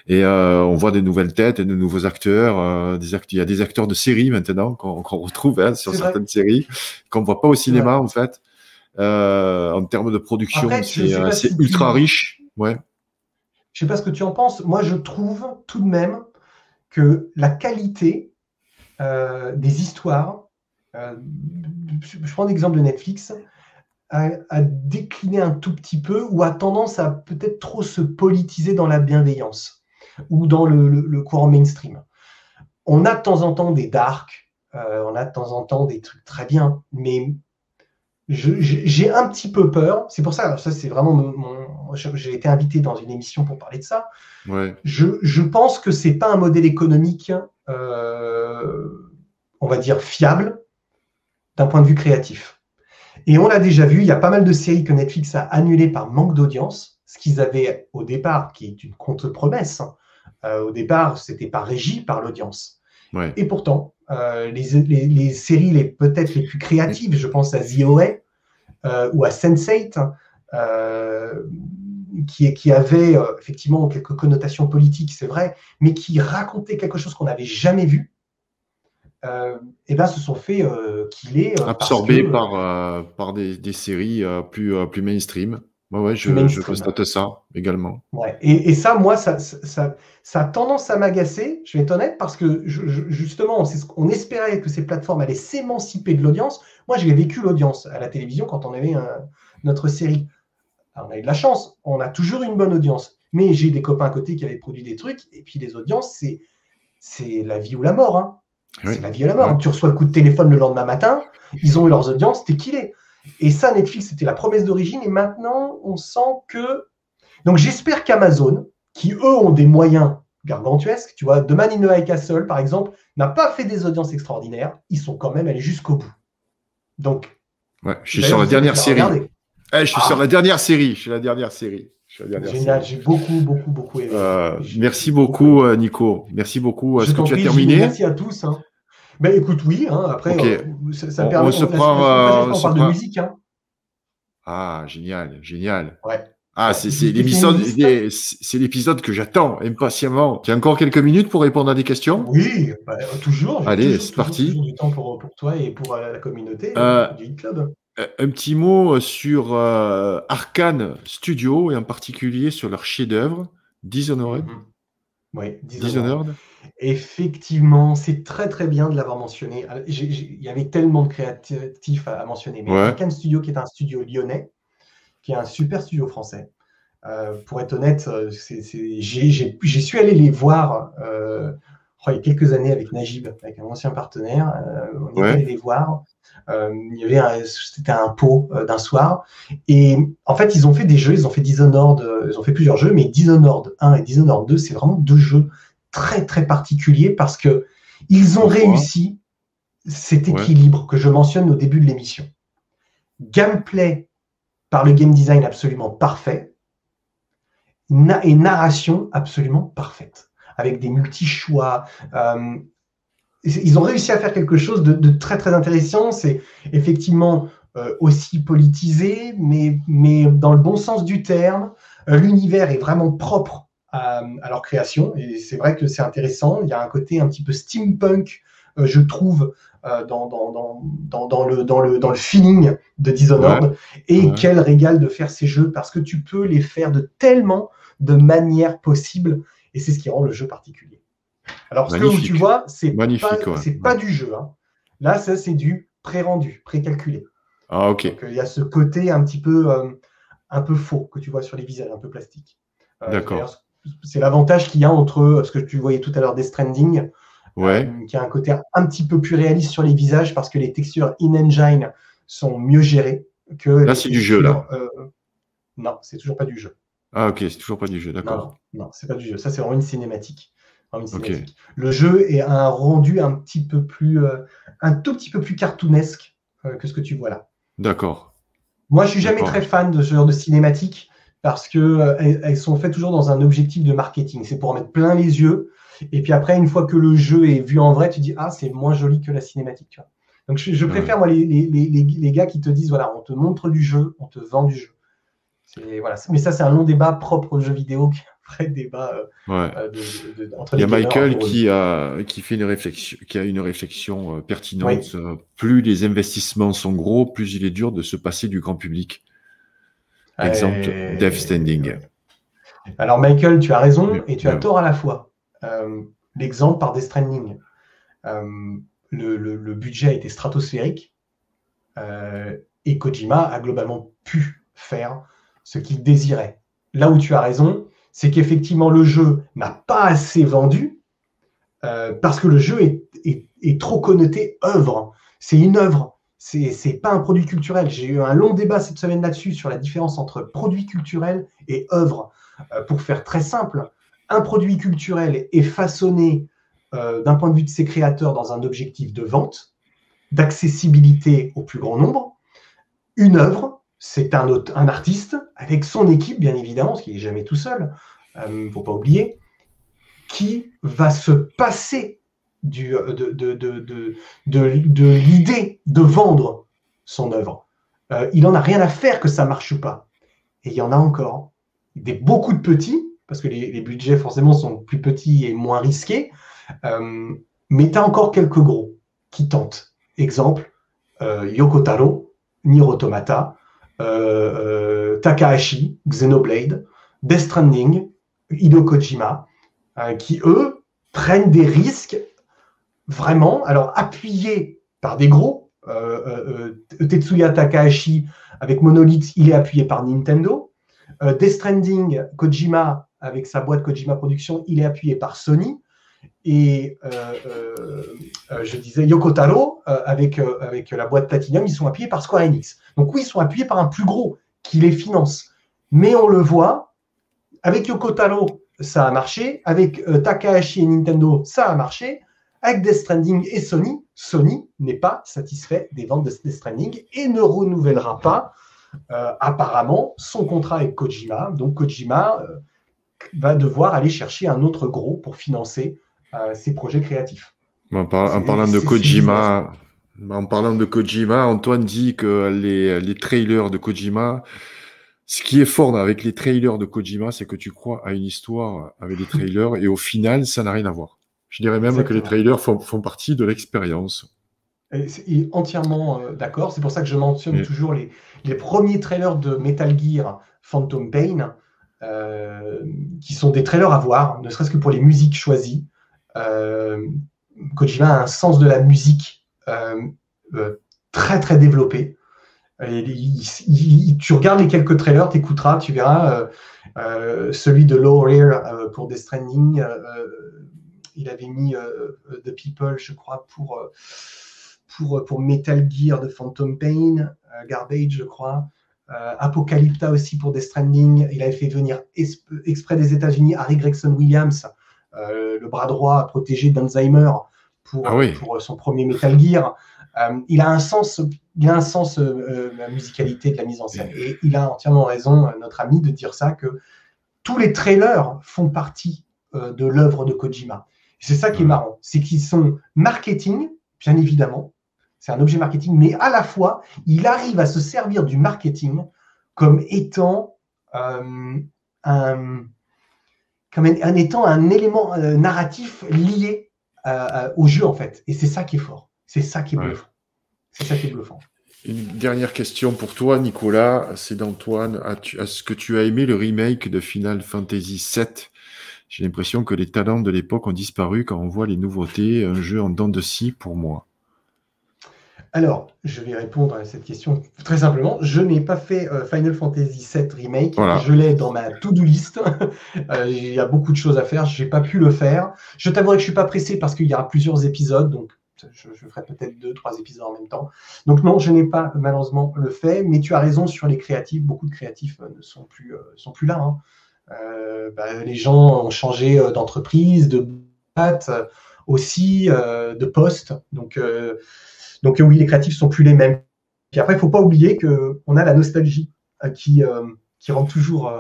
Oui. Et on voit des nouvelles têtes et de nouveaux acteurs. Il y a des acteurs de séries maintenant qu'on retrouve sur certaines séries qu'on voit pas au cinéma en fait. En termes de production, c'est ultra riche. Ouais. Je ne sais pas ce que tu en penses. Moi, je trouve tout de même que la qualité des histoires, je prends l'exemple de Netflix, a décliné un tout petit peu ou a tendance à peut-être trop se politiser dans la bienveillance ou dans le courant mainstream. On a de temps en temps des darks, on a de temps en temps des trucs très bien, mais j'ai un petit peu peur. C'est pour ça, ça c'est vraiment j'ai été invité dans une émission pour parler de ça. Ouais. Je pense que c'est pas un modèle économique, on va dire, fiable d'un point de vue créatif. Et on l'a déjà vu, il y a pas mal de séries que Netflix a annulées par manque d'audience, ce qu'ils avaient au départ, qui est une contre-promesse. Au départ, c'était pas régi par l'audience. Ouais. Et pourtant, les séries peut-être les plus créatives, je pense à The OA ou à Sense8, qui avaient effectivement quelques connotations politiques, c'est vrai, mais qui racontaient quelque chose qu'on n'avait jamais vu, et ben se sont fait killer. Absorbés par des séries plus mainstream. Ouais, je constate ça également. Ouais. Et ça, moi, ça a tendance à m'agacer, je vais être honnête, parce que justement, on espérait que ces plateformes allaient s'émanciper de l'audience. Moi, j'ai vécu l'audience à la télévision quand on avait notre série. Alors, on a eu de la chance, on a toujours une bonne audience. Mais j'ai des copains à côté qui avaient produit des trucs, et puis les audiences, c'est la vie ou la mort. Hein. Oui. C'est la vie ou la mort. Ouais. Tu reçois le coup de téléphone le lendemain matin, ils ont eu leurs audiences, t'es killé. Et ça, Netflix, c'était la promesse d'origine. Et maintenant, on sent que... Donc, j'espère qu'Amazon, qui, eux, ont des moyens gargantuesques, tu vois, The Man in the High Castle, par exemple, n'a pas fait des audiences extraordinaires. Ils sont quand même allés jusqu'au bout. Donc... Ouais, je suis sur la dernière série. Je suis sur la dernière série. Génial, j'ai beaucoup aimé. Merci beaucoup, Nico. Merci beaucoup. Est-ce que tu as terminé? Merci à tous. Hein. Ben écoute, oui. Hein, après, okay. Ça permet. On parle de musique. Hein. Ah, génial. Ouais. Ah, c'est l'épisode que j'attends impatiemment. Tu as encore quelques minutes pour répondre à des questions? Oui, toujours. Allez, c'est parti. Toujours du temps pour toi et pour la communauté du Hit Club. Un petit mot sur Arkane Studio et en particulier sur leur chef-d'œuvre, Dishonored. Oui, Dishonored. Effectivement, c'est très très bien de l'avoir mentionné. Il y avait tellement de créatifs à mentionner. Mais Arkane Studio, qui est un studio lyonnais, qui est un super studio français. Pour être honnête, j'y suis allé les voir il y a quelques années avec Najib, avec un ancien partenaire. On est allé les voir. C'était un pot d'un soir. Et en fait, ils ont fait des jeux, ils ont fait Dishonored, ils ont fait plusieurs jeux, mais Dishonored 1 et Dishonored 2, c'est vraiment deux jeux très très particuliers parce qu'ils ont réussi cet équilibre que je mentionne au début de l'émission. Gameplay par le game design absolument parfait et narration absolument parfaite, avec des multi-choix. Ils ont réussi à faire quelque chose de très très intéressant. C'est effectivement aussi politisé, mais dans le bon sens du terme. L'univers est vraiment propre à leur création, et c'est vrai que c'est intéressant. Il y a un côté un petit peu steampunk, je trouve, dans le feeling de Dishonored. Quel régal de faire ces jeux, parce que tu peux les faire de tellement de manières possibles, et c'est ce qui rend le jeu particulier. Alors, ce que tu vois, c'est pas du jeu. Hein. Là, ça, c'est du pré-rendu, pré-calculé. Ah, ok. Donc, il y a ce côté un petit peu un peu faux que tu vois sur les visages, un peu plastique. D'accord. C'est l'avantage qu'il y a entre ce que tu voyais tout à l'heure, Death Stranding, qui a un côté un petit peu plus réaliste sur les visages parce que les textures in-engine sont mieux gérées que. Là, c'est du jeu, là. Non, c'est toujours pas du jeu. Ah, ok, c'est toujours pas du jeu, d'accord. Non, c'est pas du jeu. Ça, c'est vraiment une cinématique. Okay. Le jeu est un rendu un tout petit peu plus cartoonesque que ce que tu vois là. D'accord. Moi, je suis jamais très fan de ce genre de cinématique parce que elles sont faites toujours dans un objectif de marketing. C'est pour en mettre plein les yeux. Et puis après, une fois que le jeu est vu en vrai, tu dis c'est moins joli que la cinématique. Tu vois. Donc je préfère moi les gars qui te disent on te montre du jeu, on te vend du jeu. Mais ça, c'est un long débat propre au jeu vidéo, qui est un vrai débat entre les gamers. Il y a Michael qui fait une réflexion pertinente. Oui. Plus les investissements sont gros, plus il est dur de se passer du grand public. Exemple, Death Stranding. Alors Michael, tu as raison et tu as tort à la fois. L'exemple par Death Stranding, le budget a été stratosphérique et Kojima a globalement pu faire ce qu'il désirait. Là où tu as raison, c'est qu'effectivement le jeu n'a pas assez vendu parce que le jeu est trop connoté œuvre. C'est une œuvre. c'est pas un produit culturel. J'ai eu un long débat cette semaine là-dessus sur la différence entre produit culturel et œuvre. Pour faire très simple, un produit culturel est façonné d'un point de vue de ses créateurs dans un objectif de vente, d'accessibilité au plus grand nombre. Une œuvre, c'est un artiste avec son équipe, bien évidemment, parce qu'il n'est jamais tout seul, il ne faut pas oublier, qui va se passer de l'idée de vendre son œuvre. Il n'en a rien à faire que ça marche ou pas. Et il y en a encore. Beaucoup de petits, parce que les budgets forcément sont plus petits et moins risqués, mais tu as encore quelques gros qui tentent. Exemple, Yoko Taro, Nier Automata, Takahashi, Xenoblade, Death Stranding, Hideo Kojima, qui eux prennent des risques vraiment, alors appuyés par des gros. Tetsuya Takahashi avec Monolith, il est appuyé par Nintendo. Death Stranding, Kojima avec sa boîte Kojima Productions, il est appuyé par Sony. Et je disais Yoko Taro avec la boîte Platinum, ils sont appuyés par Square Enix. Donc oui, ils sont appuyés par un plus gros qui les finance. Mais on le voit, avec Yoko Taro, ça a marché. Avec Takahashi et Nintendo, ça a marché. Avec Death Stranding et Sony n'est pas satisfait des ventes de Death Stranding et ne renouvellera pas apparemment son contrat avec Kojima. Donc Kojima va devoir aller chercher un autre gros pour financer ses projets créatifs. En parlant de Kojima, Antoine dit que les trailers de Kojima, ce qui est fort avec les trailers de Kojima, c'est que tu crois à une histoire avec les trailers et au final, ça n'a rien à voir. Je dirais même Exactement. Que les trailers font partie de l'expérience. Et entièrement d'accord. C'est pour ça que je mentionne toujours les premiers trailers de Metal Gear Phantom Pain, qui sont des trailers à voir, ne serait-ce que pour les musiques choisies. Kojima a un sens de la musique très très développé. Tu regardes les quelques trailers, tu écouteras, tu verras celui de Low Rear pour Death Stranding. Il avait mis The People, je crois, pour Metal Gear de Phantom Pain, Garbage, je crois. Apocalypta aussi pour Death Stranding. Il avait fait venir exprès des États-Unis Harry Gregson Williams, le bras droit protégé d'Alzheimer, pour son premier Metal Gear. Il a un sens, la musicalité de la mise en scène. Et il a entièrement raison, notre ami, de dire ça, que tous les trailers font partie de l'œuvre de Kojima. C'est ça qui est marrant, c'est qu'ils sont marketing, bien évidemment, c'est un objet marketing, mais à la fois, il arrive à se servir du marketing comme étant un élément narratif lié au jeu, en fait. Et c'est ça qui est fort, c'est ça qui est bluffant. C'est ça qui est bluffant. Une dernière question pour toi, Nicolas, c'est d'Antoine. Est-ce que tu as aimé le remake de Final Fantasy VII ? J'ai l'impression que les talents de l'époque ont disparu quand on voit les nouveautés, un jeu en dents de scie pour moi. Alors, je vais répondre à cette question très simplement. Je n'ai pas fait Final Fantasy VII Remake. Voilà. Je l'ai dans ma to-do list. Il y a beaucoup de choses à faire. Je n'ai pas pu le faire. Je t'avouerai que je ne suis pas pressé parce qu'il y aura plusieurs épisodes. Donc, je ferai peut-être 2-3 épisodes en même temps. Donc non, je n'ai pas malheureusement le fait. Mais tu as raison sur les créatifs. Beaucoup de créatifs ne sont plus là. Hein. Les gens ont changé d'entreprise, de boîte aussi, de poste. Donc oui, les créatifs sont plus les mêmes. Puis après, il ne faut pas oublier qu'on a la nostalgie qui rentre toujours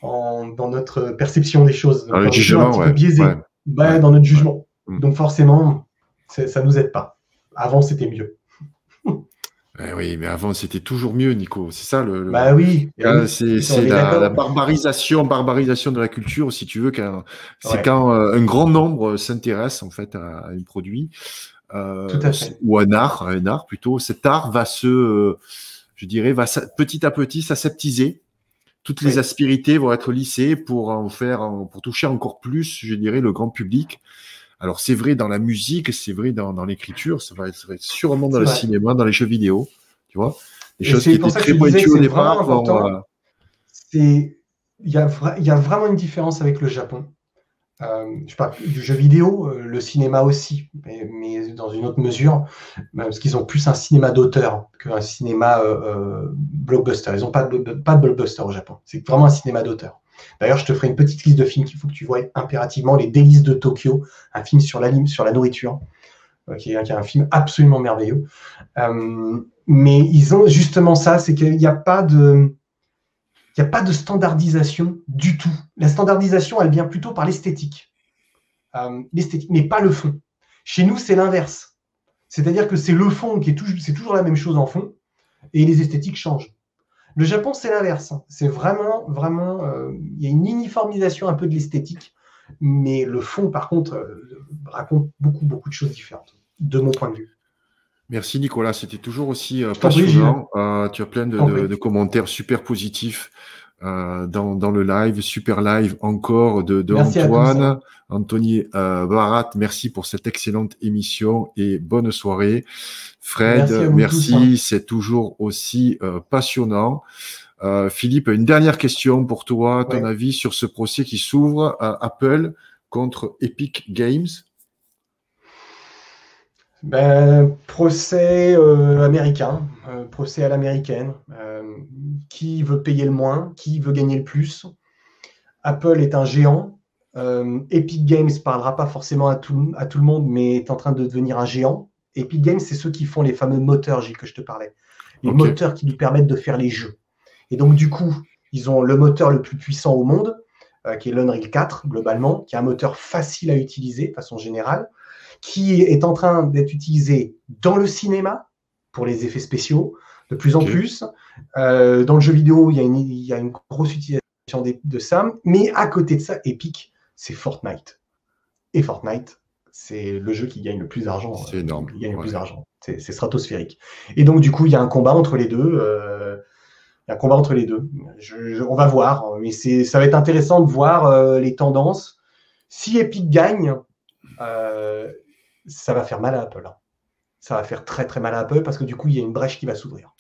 dans notre perception des choses. Dans le jugement, un petit peu biaisé dans notre jugement. Donc forcément, ça ne nous aide pas. Avant, c'était mieux. Oui, mais avant, c'était toujours mieux, Nico. C'est ça le. Bah oui. C'est la barbarisation de la culture, si tu veux. C'est quand un grand nombre s'intéresse en fait à un produit ou un art plutôt. Cet art va petit à petit s'aseptiser. Toutes les aspérités vont être lissées pour toucher encore plus, je dirais, le grand public. Alors, c'est vrai dans la musique, c'est vrai dans l'écriture, ça va être sûrement dans le cinéma, dans les jeux vidéo, tu vois. Des choses qui étaient très pointues au départ. Il y a vraiment une différence avec le Japon. Je parle du jeu vidéo, le cinéma aussi. Mais dans une autre mesure, parce qu'ils ont plus un cinéma d'auteur qu'un cinéma blockbuster. Ils n'ont pas de blockbuster au Japon. C'est vraiment un cinéma d'auteur. D'ailleurs, je te ferai une petite liste de films qu'il faut que tu vois impérativement. Les Délices de Tokyo, un film sur la nourriture, qui est un film absolument merveilleux. Mais ils ont justement ça, c'est qu'il n'y a pas de standardisation du tout. La standardisation, elle vient plutôt par l'esthétique. Mais pas le fond. Chez nous, c'est l'inverse. C'est-à-dire que c'est le fond c'est toujours la même chose en fond, et les esthétiques changent. Le Japon, c'est l'inverse. C'est vraiment, il y a une uniformisation un peu de l'esthétique, mais le fond, par contre, raconte beaucoup de choses différentes, de mon point de vue. Merci Nicolas, c'était toujours aussi passionnant. Tu as plein de commentaires super positifs dans le live, super live encore de Antoine, Anthony Barat. Merci pour cette excellente émission et bonne soirée. Fred, merci, c'est toujours aussi passionnant. Philippe, une dernière question pour toi, ton avis sur ce procès qui s'ouvre à Apple contre Epic Games. Procès américain, procès à l'américaine. Qui veut payer le moins, qui veut gagner le plus. Apple est un géant. Epic Games ne parlera pas forcément à tout le monde, mais est en train de devenir un géant. Epic Games, c'est ceux qui font les fameux moteurs, Gilles, que je te parlais. Les moteurs qui nous permettent de faire les jeux. Et donc, du coup, ils ont le moteur le plus puissant au monde, qui est l'Unreal 4, globalement, qui est un moteur facile à utiliser, de façon générale, qui est en train d'être utilisé dans le cinéma, pour les effets spéciaux, de plus en plus. Dans le jeu vidéo, il y a une grosse utilisation de ça. Mais à côté de ça, Epic, c'est Fortnite. Et Fortnite, c'est le jeu qui gagne le plus d'argent. C'est énorme. Il gagne le plus d'argent. C'est stratosphérique. Et donc, du coup, il y a un combat entre les deux. On va voir. Mais ça va être intéressant de voir les tendances. Si Epic gagne, ça va faire mal à Apple. Ça va faire très très mal à Apple parce que du coup, il y a une brèche qui va s'ouvrir.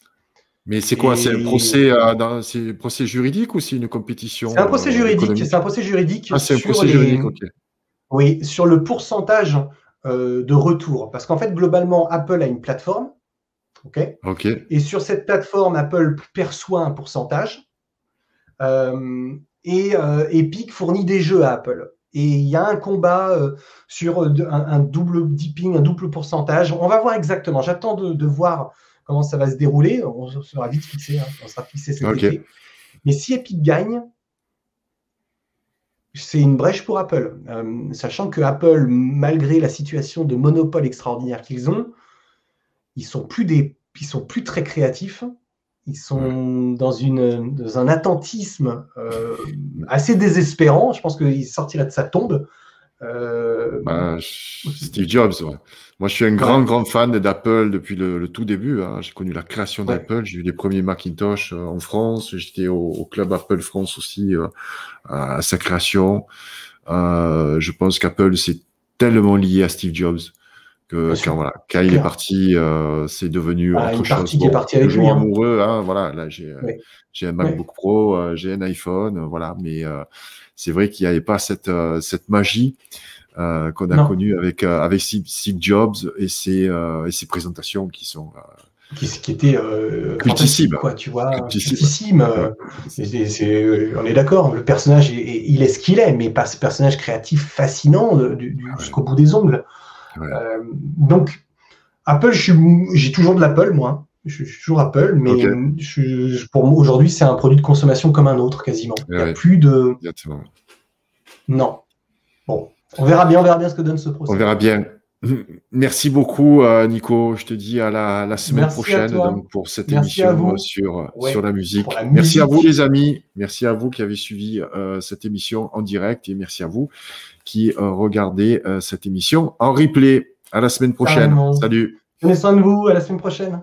Mais c'est quoi? C'est un procès juridique ou c'est une compétition? C'est un procès juridique. C'est un procès juridique. Ah, c'est un procès juridique, ok. Oui, sur le pourcentage de retour. Parce qu'en fait, globalement, Apple a une plateforme. Ok. Et sur cette plateforme, Apple perçoit un pourcentage. Et Epic fournit des jeux à Apple. Et il y a un combat sur un double dipping, un double pourcentage. On va voir exactement. J'attends de voir comment ça va se dérouler. On sera vite fixé. On sera fixé cet été. Mais si Epic gagne, c'est une brèche pour Apple. Sachant que Apple, malgré la situation de monopole extraordinaire qu'ils ont, ils sont plus très créatifs. Ils sont dans un attentisme assez désespérant. Je pense qu'il sortira de sa tombe. Steve Jobs, ouais. Moi, je suis un grand fan d'Apple depuis le tout début. J'ai connu la création d'Apple. J'ai eu les premiers Macintosh en France. J'étais au club Apple France aussi à sa création. Je pense qu'Apple, c'est tellement lié à Steve Jobs que quand il est parti, c'est devenu autre chose. Qui est parti avec lui, amoureux. Là, j'ai un MacBook Pro, j'ai un iPhone, mais c'est vrai qu'il n'y avait pas cette magie qu'on a connue avec Steve Jobs et ses présentations qui sont qui étaient cultissimes, quoi, tu vois, cultissimes. On est d'accord, le personnage il est ce qu'il est, mais pas ce personnage créatif fascinant jusqu'au bout des ongles. Donc, Apple, j'ai toujours de l'Apple, moi. Je suis toujours Apple, mais pour moi, aujourd'hui, c'est un produit de consommation comme un autre, quasiment. Il n'y a plus de... Exactement. Non. Bon, on verra bien ce que donne ce procès. On verra bien. Merci beaucoup, Nico. Je te dis à la semaine prochaine donc, pour cette émission sur la musique. Merci à vous, les amis. Merci à vous qui avez suivi cette émission en direct et merci à vous qui regardez cette émission en replay. À la semaine prochaine. Salut. Prenez soin de vous. À la semaine prochaine.